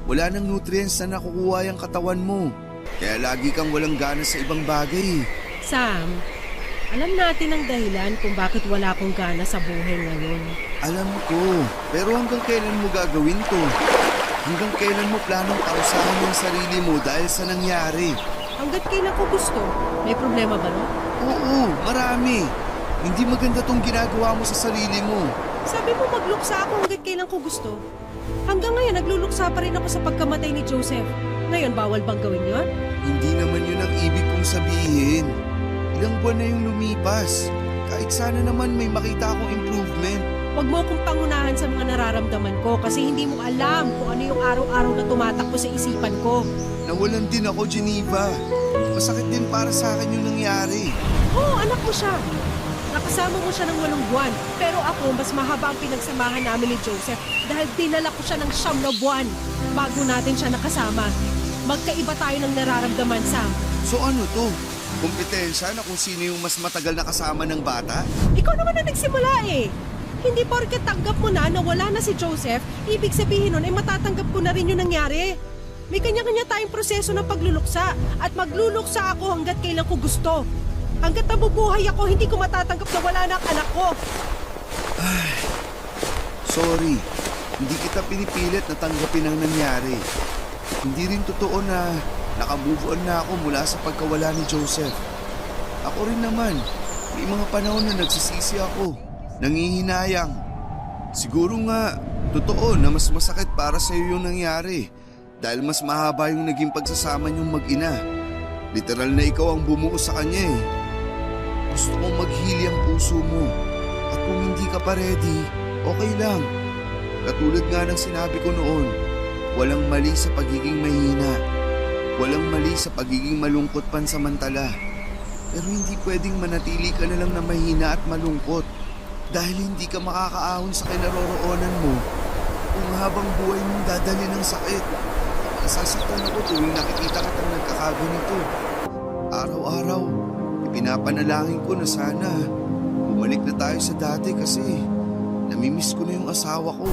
Wala nang nutrients na nakukuha yung katawan mo. Kaya lagi kang walang gana sa ibang bagay. Sam, alam natin ang dahilan kung bakit wala akong gana sa buhay ngayon. Alam ko, pero hanggang kailan mo gagawin to? Hanggang kailan mo planong pausahan yung sarili mo dahil sa nangyari? Hanggat kailan ko gusto. May problema ba no? Oo, marami. Hindi maganda tong ginagawa mo sa sarili mo. Sabi mo magluksa ako hanggat kailan ko gusto. Hanggang ngayon nagluluksa pa rin ako sa pagkamatay ni Joseph. Ngayon bawal bang gawin yun? Hindi naman yun ang ibig kong sabihin. Ilang buwan na yung lumipas. Kahit sana naman may makita akong improvement. Huwag mo akong pangunahan sa mga nararamdaman ko kasi hindi mo alam kung ano yung araw-araw na tumatakbo sa isipan ko. Nawalan din ako, Geneva. Masakit din para sa akin yung nangyari. Oo, anak mo siya. Nakasama mo siya ng 8 buwan. Pero ako, mas mahaba ang pinagsamahan namin ni Joseph dahil dinala ko siya ng 9 na buwan bago natin siya nakasama. Magkaiba tayo ng nararamdaman, Sam. So ano to? Kompetensya na kung sino yung mas matagal na kasama ng bata? Ikaw naman na nagsimula eh. Hindi porket tanggap mo na wala na si Joseph, ibig sabihin nun ay matatanggap ko na rin yung nangyari. May kanya-kanya tayong proseso ng pagluluksa at magluluksa ako hanggat kailan ko gusto. Hanggat nabubuhay ako, hindi ko matatanggap na wala na ang anak ko. Sorry, hindi kita pinipilit na tanggapin ang nangyari. Hindi rin totoo na nakamove on na ako mula sa pagkawala ni Joseph. Ako rin naman, may mga panahon na nagsisisi ako. Nangihinayang. Siguro nga, totoo na mas masakit para sa iyo yung nangyari dahil mas mahaba yung naging pagsasama niyong mag-ina. Literal na ikaw ang bumuo sa kanya eh. Gusto kong maghili ang puso mo at kung hindi ka pa ready, okay lang. Katulad nga ng sinabi ko noon, walang mali sa pagiging mahina. Walang mali sa pagiging malungkot pansamantala. Pero hindi pwedeng manatili ka na lang na mahina at malungkot. Dahil hindi ka makakaahon sa kinaroroonan mo kung habang buhay mong dadali ng sakit. Nasasaktan ako tuwing nakikita kitang nagkakaganito. Araw-araw, ipinapanalangin ko na sana bumalik na tayo sa dati kasi namimiss ko na yung asawa ko.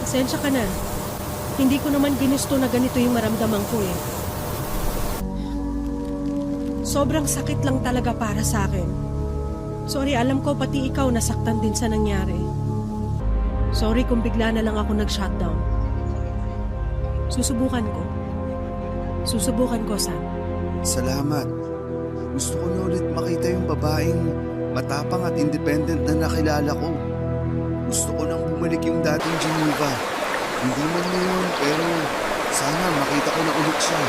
Pasensya ka na. Hindi ko naman ginusto na ganito yung maramdaman ko eh. Sobrang sakit lang talaga para sa akin. Sorry, alam ko pati ikaw nasaktan din sa nangyari. Sorry kung bigla na lang ako nag-shutdown. Susubukan ko. Susubukan ko, Sam. Salamat. Gusto ko na ulit makita yung babaeng matapang at independent na nakilala ko. Gusto ko nang bumalik yung dating Geneva. Hindi man ngayon, pero sana makita ko na ulit siya.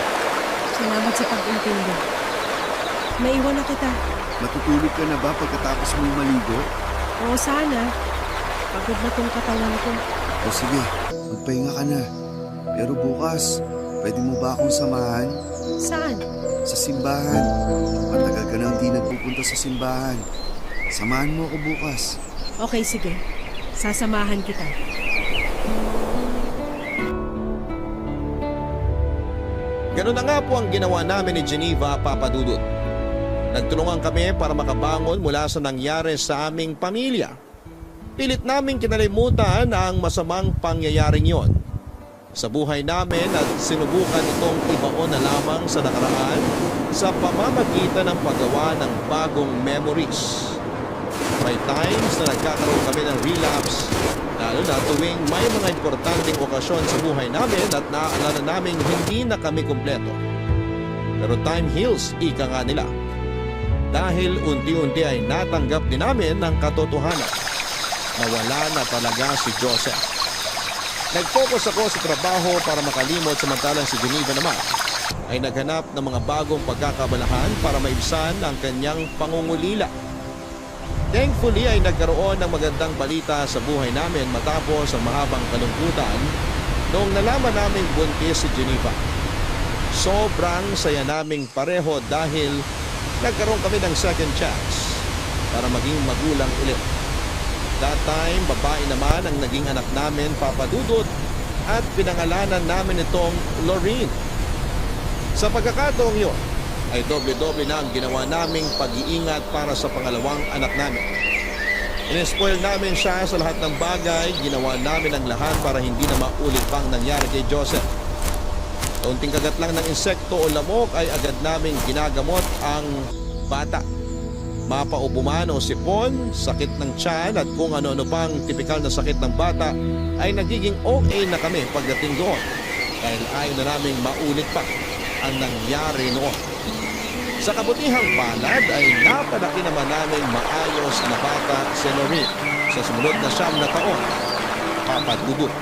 Salamat sa pag-intindi. Maiwan na kita. Matutulog ka na ba pagkatapos mong maligo? Oo, sana. Pagod na tong katawan ko. O sige, magpahinga ka na. Pero bukas, pwede mo ba akong samahan? Saan? Sa simbahan. Matagal ka nang di nagpupunta sa simbahan. Samahan mo ako bukas. Okay, sige. Sasamahan kita. Ganun na nga po ang ginawa namin ni Geneva, Papa Dudut. Nagtulungan kami para makabangon mula sa nangyari sa aming pamilya. Pilit naming kinalimutan ang masamang pangyayaring yon sa buhay namin at sinubukan itong ibaon na lamang sa nakaraan sa pamamagitan ng paggawa ng bagong memories. May times na nagkakaroon kami ng relapse, lalo na tuwing may mga importanteng okasyon sa buhay namin at naaalala naming hindi na kami kumpleto. Pero time heals, ika nga nila. Dahil unti-unti ay natanggap din namin ang katotohanan na wala na talaga si Joseph. Nag-focus ako sa trabaho para makalimot, samantalang si Geneva naman ay naghanap ng mga bagong pagkakabalahan para maibsan ang kanyang pangungulila. Thankfully ay nagkaroon ng magandang balita sa buhay namin matapos ang mahabang kalungkutan noong nalaman naming buntis si Geneva. Sobrang saya naming pareho dahil nagkaroon kami ng second chance para maging magulang ulit. That time, babae naman ang naging anak namin, Papa Dudut, at pinangalanan namin itong Lorraine. Sa pagkakataong yun, ay doble-doble na ang ginawa naming pag-iingat para sa pangalawang anak namin. In-spoil namin siya sa lahat ng bagay, ginawa namin ang lahat para hindi na maulit pang nangyari kay Joseph. Kaunting kagat lang ng insekto o lamok ay agad naming ginagamot ang bata. Mapaubo man o sipon, sakit ng tiyan at kung ano-ano pang tipikal na sakit ng bata ay nagiging okay na kami pagdating doon dahil ayaw na naming maulit pa ang nangyari noon. Sa kabutihang palad ay napadaki naman namin maayos na bata si Lorraine sa sumunod na 9 na taon, Papa Dudut.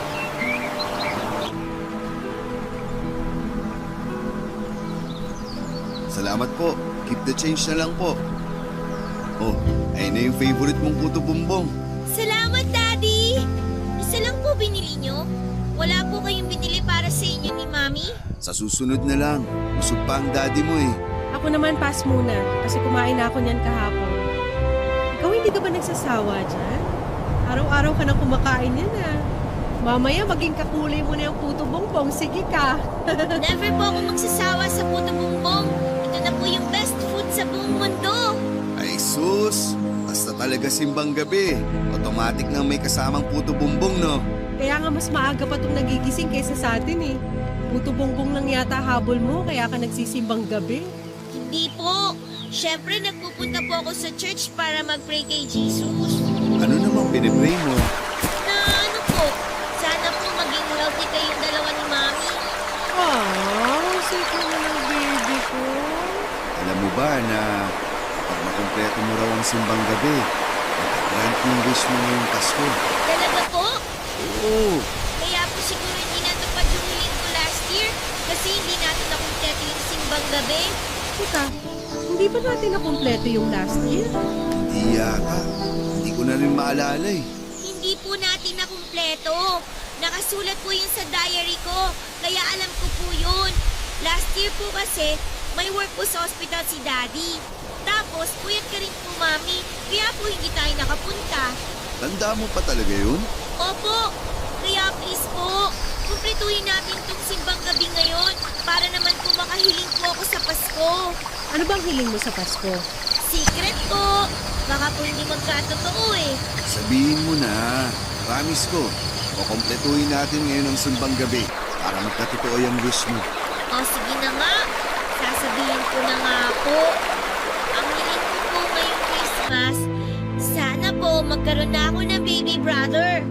Salamat po. Keep the change na lang po. Oh, ayun na yung favorite mong puto bumbong. Salamat, Daddy! Isa lang po binili nyo? Wala po kayong binili para sa inyo ni Mami? Sa susunod na lang. Busog pa ang daddy mo eh. Ako naman pass muna kasi kumain na ako niyan kahapon. Ikaw hindi ka ba nagsasawa dyan? Araw-araw ka na kumakain yan ah. Mamaya maging kakulay mo na yung puto bongbong. Sige ka. Never po ako magsasawa sa puto bumbong. Ito na po yung best food sa buong mundo. Ay sus, basta talaga simbang gabi. Automatic na may kasamang puto bumbong, no? Kaya nga mas maaga pa itong nagigising kaysa sa atin eh. Puto bongbong lang yata habol mo kaya ka nagsisimbang gabi. Hindi po. Siyempre, nagpupunta po ako sa church para mag-pray kay Jesus. Ano namang pinipray mo? Na ano po, sana po maging healthy kayong dalawa ni Mami. Sweet naman ang baby ko. Alam mo ba na pag makumpleto mo raw ang simbang gabi, grant yung wish mo ngayong Pasko? Talaga po? Oo. Kaya po siguro hindi natupad yung hiling ko last year kasi hindi natin nakumpleto yung simbang gabi. Teka, hindi ba natin nakumpleto yung last year? Hindi yata. Hindi ko na rin maalala eh. Hindi po natin nakumpleto. Nakasulat po yun sa diary ko, kaya alam ko po yun. Last year po kasi, may work po sa hospital si Daddy. Tapos, puyat ka rin po, Mami, kaya po hindi tayo nakapunta. Tanda mo pa talaga yun? Opo, kaya please po, kumpletuhin natin itong simbang gabi ngayon para naman po makahiling po ako sa Pasko. Ano bang hiling mo sa Pasko? Secret po, baka po hindi magkatotoo eh. Sabihin mo na. Promise ko. Kukumpletuhin natin ngayon ang simbang gabi para magkatotoo yung wish mo. O sige na nga, sasabihin ko na nga po. Ang hiling ko po ngayong Christmas, sana po magkaroon na ako ng baby brother.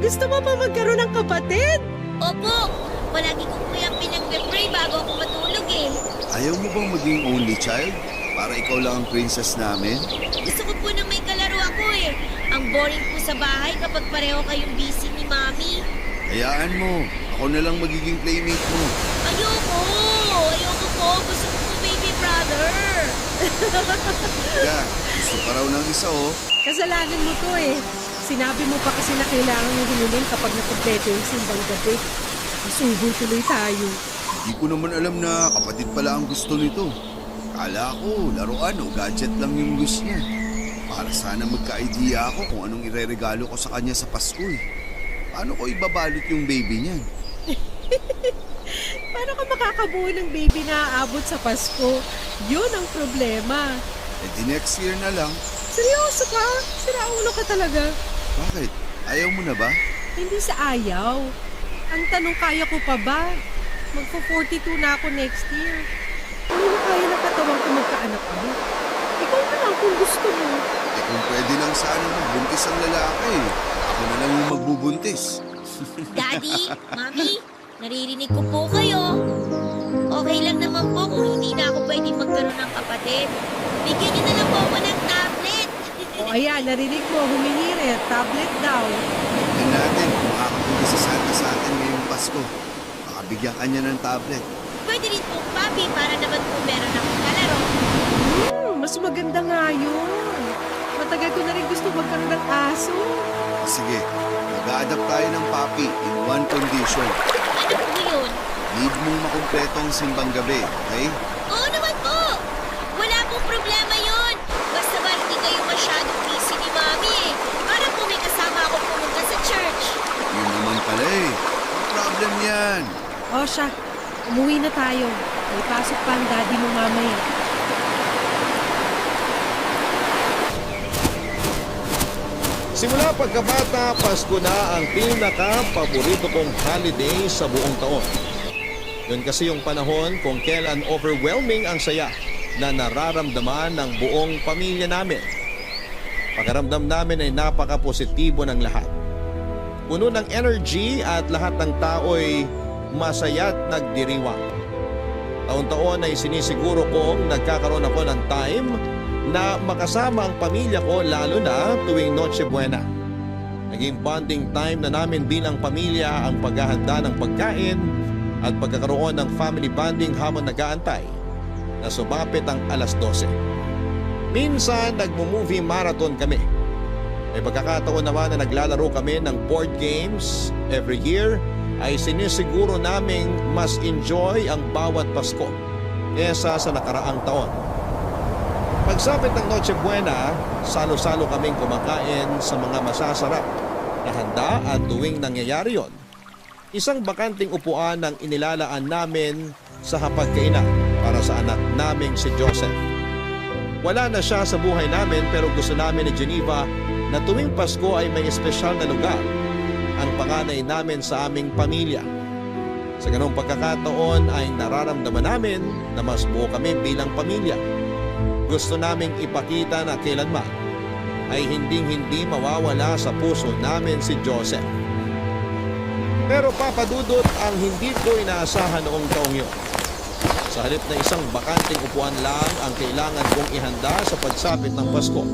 Gusto mo pa magkaroon ng kapatid? Opo, palagi ko po yung pinagpe-pray bago ako matulog eh. Ayaw mo bang maging only child? Para ikaw lang ang princess namin? Gusto ko po na may kalaro ako eh. Ang boring po sa bahay kapag pareho kayong busy ni Mami. Hayaan mo. Ako na lang magiging playmate mo. Ayoko po. Gusto ko po baby brother. Ka, gusto pa raw ng isa oh. Kasalanan mo to eh. Sinabi mo pa kasi na kailangan yung hinunin kapag nakumpleto yung simbang gabi. Masubo tuloy tayo. Hindi ko naman alam na kapatid pala ang gusto nito. Kala ko, laruan o gadget lang yung wish niya. Para sana magka-idea ako kung anong ireregalo ko sa kanya sa Pasko eh. Paano ko ibabalot yung baby niyan? Paano ka makakabuo ng baby na aabot sa Pasko? Yun ang problema. Eh di next year na lang. Seryoso ka? Siraulo ka talaga. Bakit? Ayaw mo na ba? Hindi sa ayaw. Ang tanong, kaya ko pa ba? Magpo-42 na ako next year. Ano na kaya ng katawan ko magkaanak mo? Ikaw na lang kung gusto mo. Eh kung pwede lang sana magbuntis ang lalaki. Ako na lang yung magbubuntis. Daddy, Mami, naririnig ko po kayo. Okay lang naman po kung hindi na ako pwedeng magkaroon ng kapatid. Bigyan niyo na lang po ako ng tablet. O ayan, narinig mo, humihirit, tablet daw. Tignan natin kung makakapunta si Santa sa atin ngayong Pasko. Makabigyan ka niya ng tablet. Pwede rin po, Papi, para naman po meron akong kalaro. Mas maganda nga yun. Matagal ko na rin gusto magkaroon ng aso. Sige, mag-a-adapt tayo ng papi in one condition. Ano po yun? Need mong makumpleto ang simbang gabi, okay? Oo naman po! Wala pong problema yun. Basta ba hindi kayo masyadong busy ni Mami eh. Para po may kasama ako pumunta sa church. Yun naman pala eh. No problem yan. O siya, umuwi na tayo. May pasok pa ang daddy mo mamaya. Simula pagkabata, Pasko na ang pinaka-paborito kong holiday sa buong taon. Yun kasi yung panahon kung kailan overwhelming ang saya na nararamdaman ng buong pamilya namin. Pagkaramdam namin ay napaka-positibo ng lahat. Puno ng energy at lahat ng tao'y masaya't nagdiriwang. Taon-taon ay sinisiguro kong nagkakaroon ako ng time na makasama ang pamilya ko lalo na tuwing Noche Buena. Naging bonding time na namin bilang pamilya ang paghahanda ng pagkain at pagkakaroon ng family bonding habang nag-aantay na sumapit ang alas 12. Minsan nagmo-movie marathon kami. May pagkakataon naman na naglalaro kami ng board games. Every year ay sinisiguro naming mas enjoy ang bawat Pasko kesa sa nakaraang taon. Pagsapit ng Noche Buena, salo-salo kaming kumakain sa mga masasarap na handa at tuwing nangyayari yon, isang bakanting upuan ang inilalaan namin sa hapagkainan para sa anak naming si Joseph. Wala na siya sa buhay namin pero gusto namin ni Geneva na tuwing Pasko ay may espesyal na lugar ang panganay namin sa aming pamilya. Sa ganong pagkakataon ay nararamdaman namin na mas buo kami bilang pamilya. Gusto naming ipakita na kailanman ay hinding-hindi mawawala sa puso namin si Joseph. Pero papadudot ang hindi ko inaasahan noong taong yun. Sa halip na isang bakanting upuan lang ang kailangan kong ihanda sa pagsapit ng Pasko,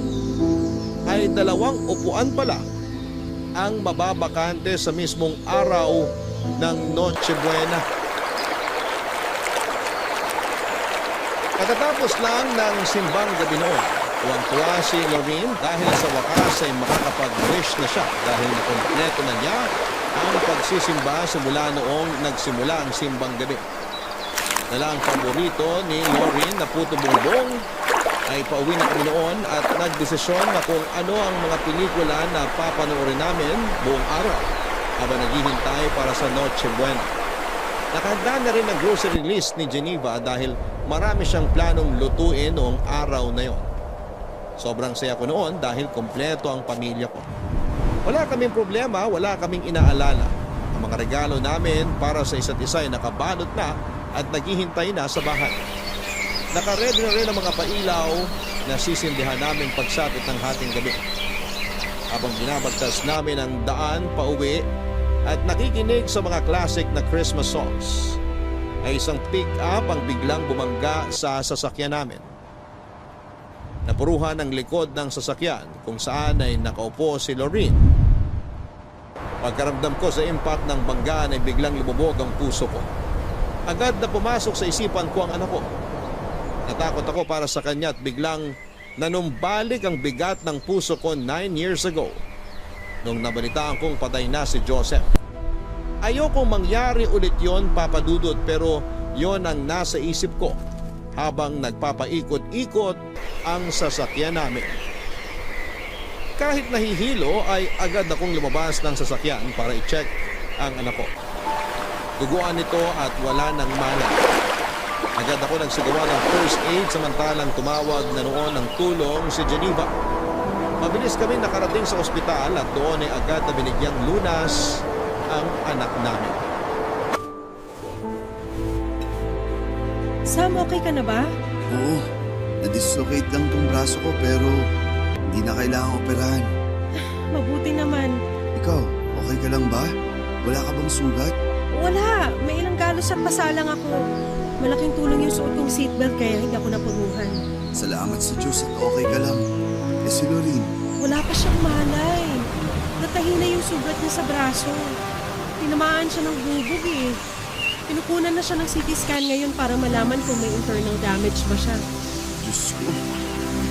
ay 2 upuan pala ang mababakante sa mismong araw ng Noche Buena. Katatapos lang ng simbang gabi noon, tuwang-tuwa si Lorraine dahil sa wakas ay makakapag-wish na siya dahil nakompleto na niya ang pagsisimba simula noong nagsimula ang simbang gabi. Dala ang paborito ni Lorraine na puto bongbong ay pauwi na kami noon at nagdesisyon na kung ano ang mga pelikula na papanoorin namin buong araw habang naghihintay para sa Noche Buena. Nakahanda na rin ang grocery list ni Geneva dahil marami siyang planong lutuin noong araw na yon. Sobrang saya ko noon dahil kompleto ang pamilya ko. Wala kaming problema, wala kaming inaalala. Ang mga regalo namin para sa isa't isa ay nakabalot na at naghihintay na sa bahay. Nakaredy na rin ang mga pailaw na sisindihan namin pagsapit ng hating gabi. Habang binabagtas namin ang daan pauwi at nakikinig sa mga classic na Christmas songs, ay isang pick-up ang biglang bumangga sa sasakyan namin. Napuruhan ang likod ng sasakyan kung saan ay nakaupo si Lorraine. Pagkaramdam ko sa impact ng banggaan ay biglang lumubog ang puso ko. Agad na pumasok sa isipan ko ang anak ko. Natakot ako para sa kanya at biglang na numbalik ang bigat ng puso ko 9 years ago nung nabalitaan kong patay na si Joseph. Ayokong mangyari ulit yon, Papa Dudut, pero yon ang nasa isip ko habang nagpapaikot-ikot ang sasakyan namin. Kahit nahihilo ay agad akong lumabas ng sasakyan para i-check ang anak ko. Duguan nito at wala nang mana. Agad ako nagsigawa ng first aid samantalang tumawag na noon ng tulong si Geneva. Mabilis kami nakarating sa ospital at doon ay agad na binigyang lunas ang anak namin. Sam, okay ka na ba? Oo, na-dislocate lang tong braso ko pero hindi na kailangang operahan. Mabuti naman. Ikaw, okay ka lang ba? Wala ka bang sugat? Wala, may ilang galos at pasalang ako. Malaking tulong yung suot kong seatbelt kaya hindi ako napuruhan. Salamat sa Diyos at okay ka lang. Eh si Lorene, Wala pa siyang malay. Natahina yung sugat niya sa braso. Tinamaan siya ng bubog eh. Pinukunan na siya ng CT scan ngayon para malaman kung may internal damage ba siya. Diyos ko,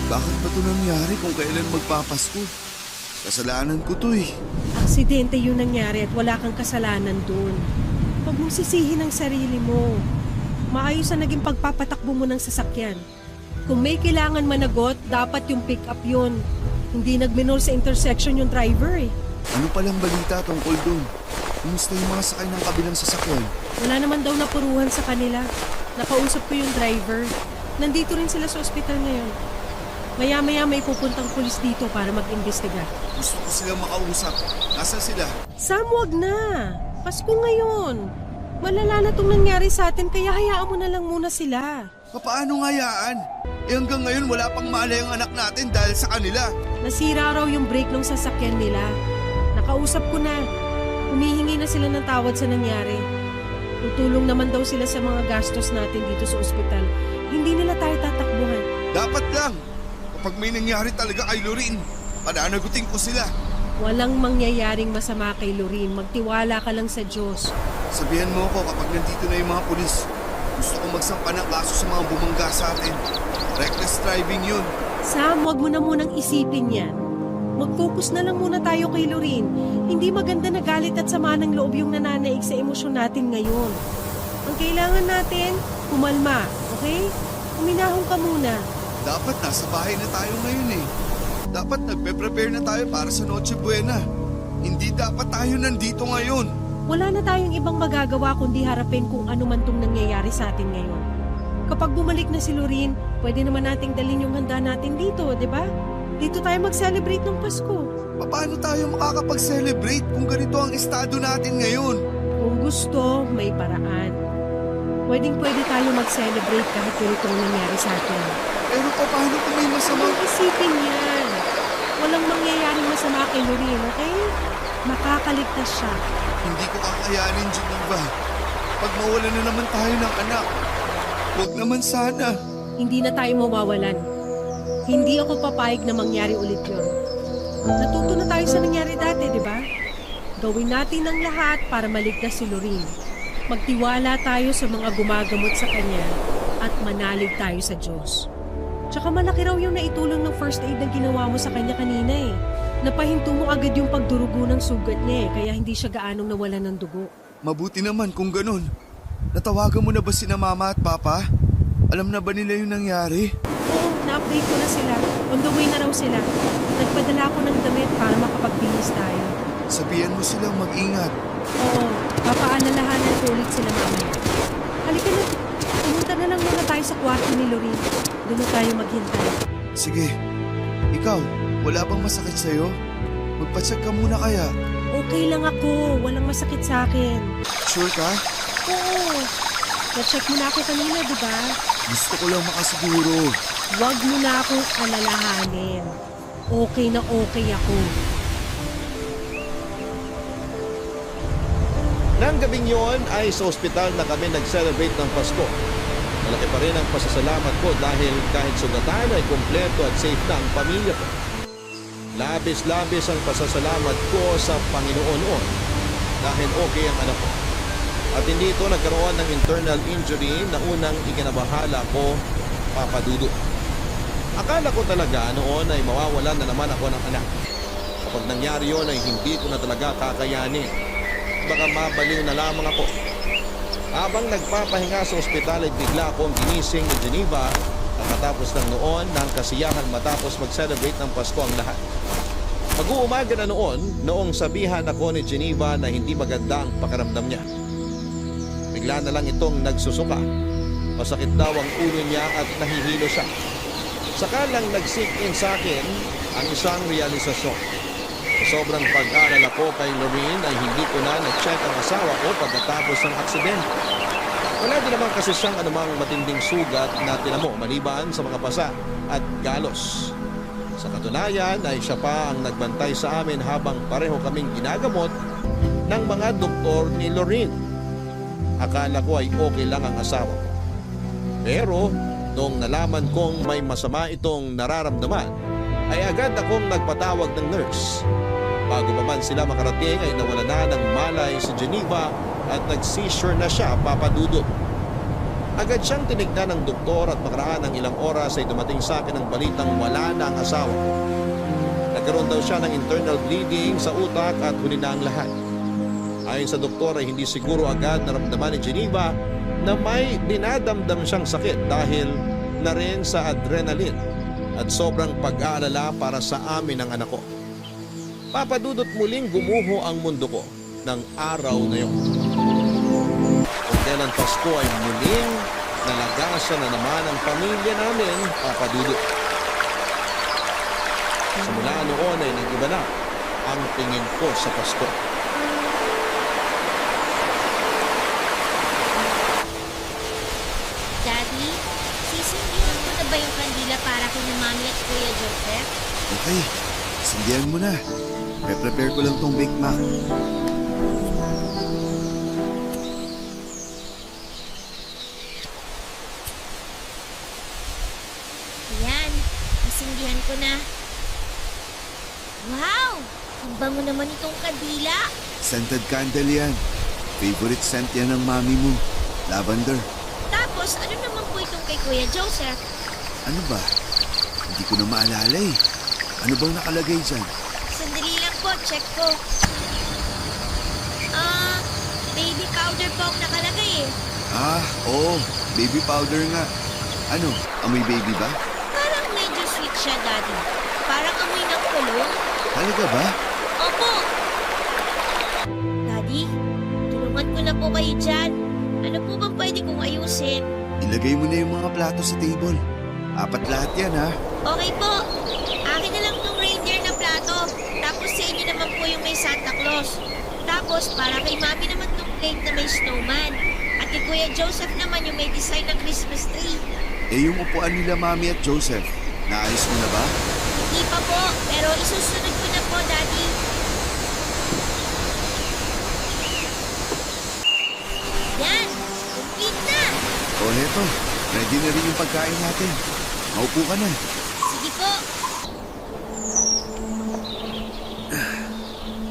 bakit ba ito nangyari kung kailan magpapasko? Kasalanan ko to eh. Aksidente yung nangyari at wala kang kasalanan doon. Huwag mong sisihin ang sarili mo. Maayos na naging pagpapatakbo mo ng sasakyan. Kung may kailangan managot, dapat yung pick-up yun. Hindi nagminol sa intersection yung driver eh. Ano palang balita tungkol doon? Kumusta yung mga sakay ng kabilang sasakyan? Wala naman daw napuruhan sa kanila. Nakausap ko yung driver. Nandito rin sila sa ospital ngayon. Maya-maya may pupuntang pulis dito para mag-imbestiga. Gusto ko silang makausap. Nasaan sila? Sam, wag na. Pasko ngayon. Malala na itong nangyari sa atin kaya hayaan mo na lang muna sila. Paano ngayaan? Eh hanggang ngayon wala pang malay ang anak natin dahil sa kanila. Nasira raw yung brake ng sasakyan nila. Nakausap ko na. Humihingi na sila ng tawad sa nangyari. Tutulong naman daw sila sa mga gastos natin dito sa ospital. Hindi nila tayo tatakbuhan. Dapat lang. Kapag may nangyari talaga kay Lorene, pananagutin ko sila. Walang mangyayaring masama kay Lorene. Magtiwala ka lang sa Diyos. Sabihan mo ako kapag nandito na yung mga pulis. Gusto ko magsampa ng kaso sa mga bumangga sa atin. Reckless driving yun. Sam, wag mo na munang isipin yan. Mag-focus na lang muna tayo kay Lorene. Hindi maganda na galit at sama ng loob yung nananaig sa emosyon natin ngayon. Ang kailangan natin, kumalma, okay? Uminahon ka muna. Dapat nasa bahay na tayo ngayon eh. Dapat nagpe-prepare na tayo para sa Noche Buena. Hindi dapat tayo nandito ngayon. Wala na tayong ibang magagawa kundi harapin kung ano man tong nangyayari sa atin ngayon. Kapag bumalik na si Lorene, pwede naman nating dalhin yung handa natin dito, di ba? Dito tayo mag-celebrate ng Pasko. Paano tayo makakapag-celebrate kung ganito ang estado natin ngayon? Kung gusto, may paraan. Pwede tayo mag-celebrate kahit ganito ang nangyari sa atin. Pero paano kung may masama? Huwag isipin yan. Walang mangyayaring masama kay Lorene, okay? Makakaligtas siya. Hindi ko kakayanin, Geneva. Pag mawala na naman tayo ng anak, huwag naman sana. Hindi na tayo mawawalan. Hindi ako papayag na mangyari ulit yun. Natuto na tayo sa nangyari dati, di ba? Gawin natin ang lahat para maligtas si Lorene. Magtiwala tayo sa mga gumagamot sa kanya at manalig tayo sa Diyos. Tsaka malaki raw yung naitulong ng first aid na ginawa mo sa kanya kanina eh. Napahinto mo agad yung pagdurugo ng sugat niya eh, kaya hindi siya gaanong nawalan ng dugo. Mabuti naman kung ganun. Natawagan mo na ba sina Mama at Papa? Alam na ba nila yung nangyari? Oo, na-update ko na sila. On the way na raw sila. Nagpadala ako ng damit para makapagbihis tayo. Sabihan mo silang mag-ingat. Oo, papaalalahanan ko ulit sila mamaya. Halika na, pumunta na lang muna tayo sa kwarto ni Lorene. Doon na tayo maghintay. Sige, ikaw, wala bang masakit sa'yo? Magpacheck ka muna kaya. Okay lang ako, walang masakit sa akin. Sure ka? Oo, na-check mo na ako kanina, di ba? Gusto ko lang makasiguro. Huwag mo na akong alalahanin. Okay na okay ako. Nang gabing yon ay sa ospital na kami nag-celebrate ng Pasko. Malaki pa rin ang pasasalamat ko dahil kahit sugatan ay kumpleto at safe na ang pamilya ko. Labis-labis ang pasasalamat ko sa Panginoon noon dahil okay ang anak ko. At hindi ito nagkaroon ng internal injury na unang ikinabahala ko, Papa Dudu. Akala ko talaga noon ay mawawalan na naman ako ng anak. Kapag nangyari yun ay hindi ko na talaga kakayanin. Baka mabaliw na lamang ako. Habang nagpapahinga sa ospital ay bigla akong ginising in Geneva at matapos ng noon ng kasiyahan matapos mag-celebrate ng Pasko ang lahat. Mag-uumaga na noong sabihan ako ni Geneva na hindi maganda ang pakiramdam niya. Bigla na lang itong nagsusuka. Masakit daw ang ulo niya at nahihilo siya. Saka lang nag-sink in sa akin ang isang realisasyon. Sa sobrang pag-aalala ko kay Lorraine ay hindi ko na nag-check ang asawa ko pagkatapos ng aksidente. Wala din naman kasi siyang anumang matinding sugat na tinamo maliban sa mga pasa at galos. Sa katunayan ay siya pa ang nagbantay sa amin habang pareho kaming ginagamot ng mga doktor ni Lorraine. Akala ko ay okay lang ang asawa ko. Pero noong nalaman kong may masama itong nararamdaman, ay agad akong nagpatawag ng nurse. Bago pa man sila makarating ay nawala na ng malay si Geneva at nag-seizure na siya, Papa Dudut. Agad siyang tinignan ng doktor at makaraan ng ilang oras ay dumating sa akin ang balitang wala na ang asawa ko. Nagkaroon daw siya ng internal bleeding sa utak at huli na ang lahat. Ayon sa doktor ay hindi siguro agad naramdaman ni Geneva na may dinadamdam siyang sakit dahil na rin sa adrenaline at sobrang pag-aalala para sa amin ng anak ko. Papadudot muling gumuho ang mundo ko ng araw na yun. Kung kailan Pasko ay muling nalagasan na naman ang pamilya namin, Papadudot. Simula noon ay nag-iba na ang tingin ko sa Pasko. Daddy, sisindihan mo na ba yung kandila para kina Mami at Kuya Joseph? Okay, sindihan mo na. Pre-prepare ko lang tong Big Mac. Ayan, nasindihan ko na. Wow! Ang bango naman itong kandila. Scented candle yan. Favorite scent yan ng mami mo. Lavender. Tapos, ano naman po itong kay Kuya Joseph? Ano ba? Hindi ko na maalala eh. Ano bang nakalagay dyan? Sandali lang po, check ko. Baby powder po ang nakalagay eh. Ah, oo. Baby powder nga. Ano? Amoy baby ba? Parang medyo sweet siya, Daddy. Parang amoy ng kulong. Talaga ba? Opo! Daddy, tulungan ko na po kayo dyan. Ano po bang pwede kong ayusin? Ilagay mo na yung mga plato sa table. 4 lahat yan ha. Okay po. Akin na lang tong reindeer na plato. Tapos sa inyo naman po yung may Santa Claus. Tapos para kay Mami naman tong plate na may snowman. At kay Kuya Joseph naman yung may design ng Christmas tree. Eh yung upuan nila Mami at Joseph, naayos mo na ba? Hindi pa po, pero isusunod ko na po, Daddy. Yan, complete na. O heto, ready na rin yung pagkain natin. Maupo ka na. Sige po.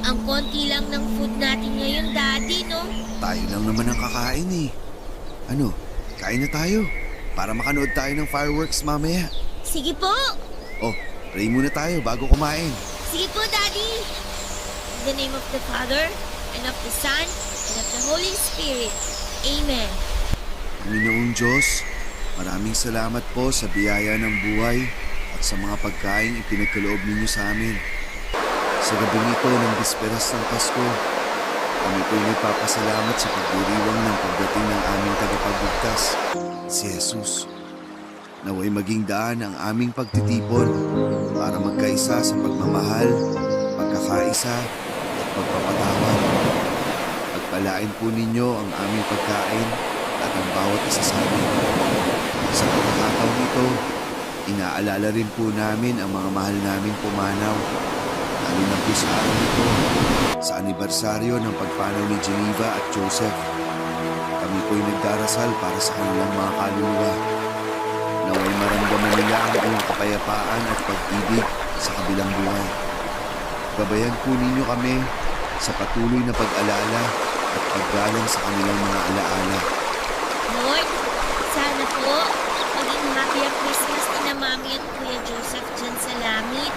Ang konti lang ng food natin ngayon, Daddy, no? Tayo lang naman ang kakain eh. Ano, kain na tayo. Para makanood tayo ng fireworks mamaya. Sige po. Oh, pray muna tayo bago kumain. Sige po, Daddy. In the name of the Father, and of the Son, and of the Holy Spirit. Amen. Panginoong Diyos, maraming salamat po sa biyaya ng buhay at sa mga pagkain ipinagkaloob ninyo sa amin. Sa gabing ito ng bisperas ng Pasko, kami po'y nagpapasalamat sa pagdiriwang ng pagdating ng aming tagapagligtas, si Jesus. Naway maging daan ang aming pagtitipon para magkaisa sa pagmamahal, pagkakaisa at pagpapatawad. Pagpalain po ninyo ang aming pagkain at ang bawat isa sa amin. Sa pagkakataon ito, inaalala rin po namin ang mga mahal naming pumanaw. Lalo na po sa araw nito, sa anibersaryo ng pagpanaw ni Geneva at Joseph. Kami po'y nagdarasal para sa kanilang mga kaluluwa. Naway maramdaman nila ang iyong kapayapaan at pag-ibig sa kabilang buhay. Gabayan po ninyo kami sa patuloy na pag-alala at paggalang sa kanilang mga alaala. Lord, sana po maging happy ang Christmas ni na Mami at Kuya Joseph dyan sa langit.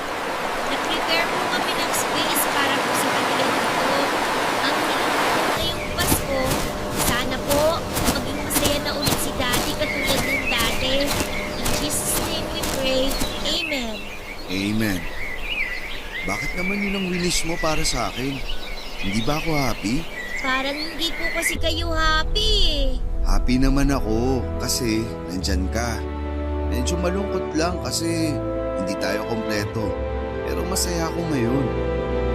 Nag-prepare po kami ng space para po sa kanila dito. Ang hinihingi ko ngayong Pasko, sana po maging masaya na ulit si Daddy katulad ng dati. In Jesus' name we pray. Amen. Amen. Bakit naman yun ang wish mo para sa akin? Hindi ba ako happy? Parang hindi po kasi kayo happy eh. Happy naman ako kasi nandyan ka. Medyo malungkot lang kasi hindi tayo kompleto. Pero masaya ako ngayon.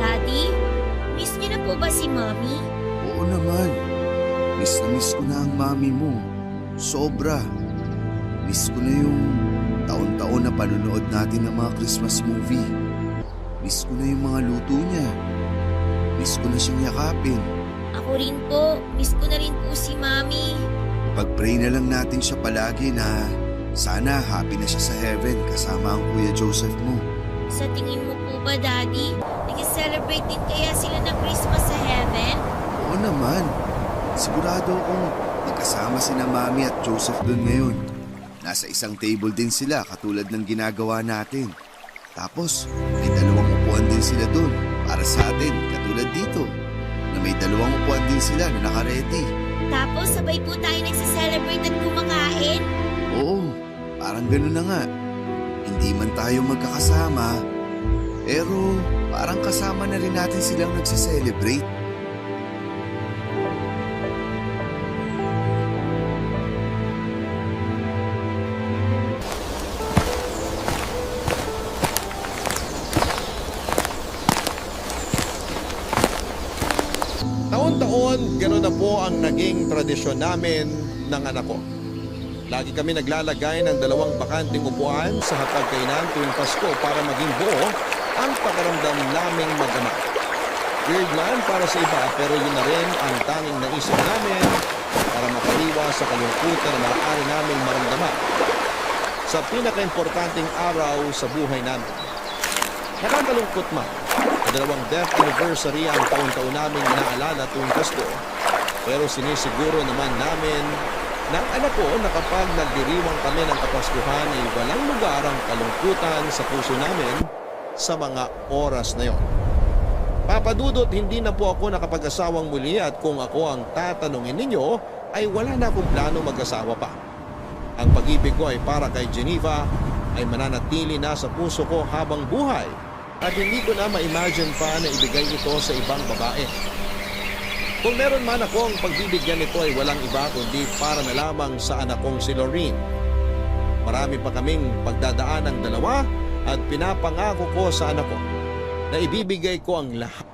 Daddy, miss niyo na po ba si Mommy? Oo naman. Miss na miss ko na ang mami mo. Sobra. Miss ko na yung taon-taon na panonood natin ng mga Christmas movie. Miss ko na yung mga luto niya. Miss ko na siyang yakapin. Ako rin po. Miss ko na rin po si Mommy. Pag-pray na lang natin siya palagi na sana happy na siya sa heaven kasama ang Kuya Joseph mo. Sa tingin mo po ba, Daddy? Nag-celebrate din kaya sila ng Christmas sa heaven? Oo naman. Sigurado akong magkasama sina Mami at Joseph doon ngayon. Nasa isang table din sila katulad ng ginagawa natin. Tapos, may 2 upuan din sila doon para sa atin katulad dito. Na may 2 upuan din sila na naka-ready. Tapos sabay po tayo nagsa-celebrate at kumakain? Oo, parang gano'n na nga. Hindi man tayo magkakasama, pero parang kasama na rin natin silang nagsa-celebrate. Taon-taon, gano'n na po ang naging tradisyon namin ng anak ko. Lagi kami naglalagay ng 2 bakanting upuan sa hapagkainan tuwing Pasko para maging buo ang pakiramdam naming mag-ama. Weird man para sa iba pero yun na rin ang tanging naisip namin para makaliwas sa kalungkutan na maaari naming maramdaman sa pinaka-importanting araw sa buhay namin. Nakakalungkot man, na 2 death anniversary ang taon-taon naming inaalala tuwing Pasko. Pero sinisiguro naman namin ng anak ko na kapag nagdiriwang kami ng Kapaskuhan ay walang lugar ang kalungkutan sa puso namin sa mga oras na yon. Papadudot, hindi na po ako nakapag-asawang muli at kung ako ang tatanungin ninyo ay wala na akong plano mag-asawa pa. Ang pag-ibig ko ay para kay Geneva ay mananatili na sa puso ko habang buhay at hindi ko na ma-imagine pa na ibigay ito sa ibang babae. Kung meron man akong pagbibigyan nito ay walang iba kundi para na lamang sa anak kong si Lorene. Marami pa kaming pagdadaan ng 2 at pinapangako ko sa anak ko na ibibigay ko ang lahat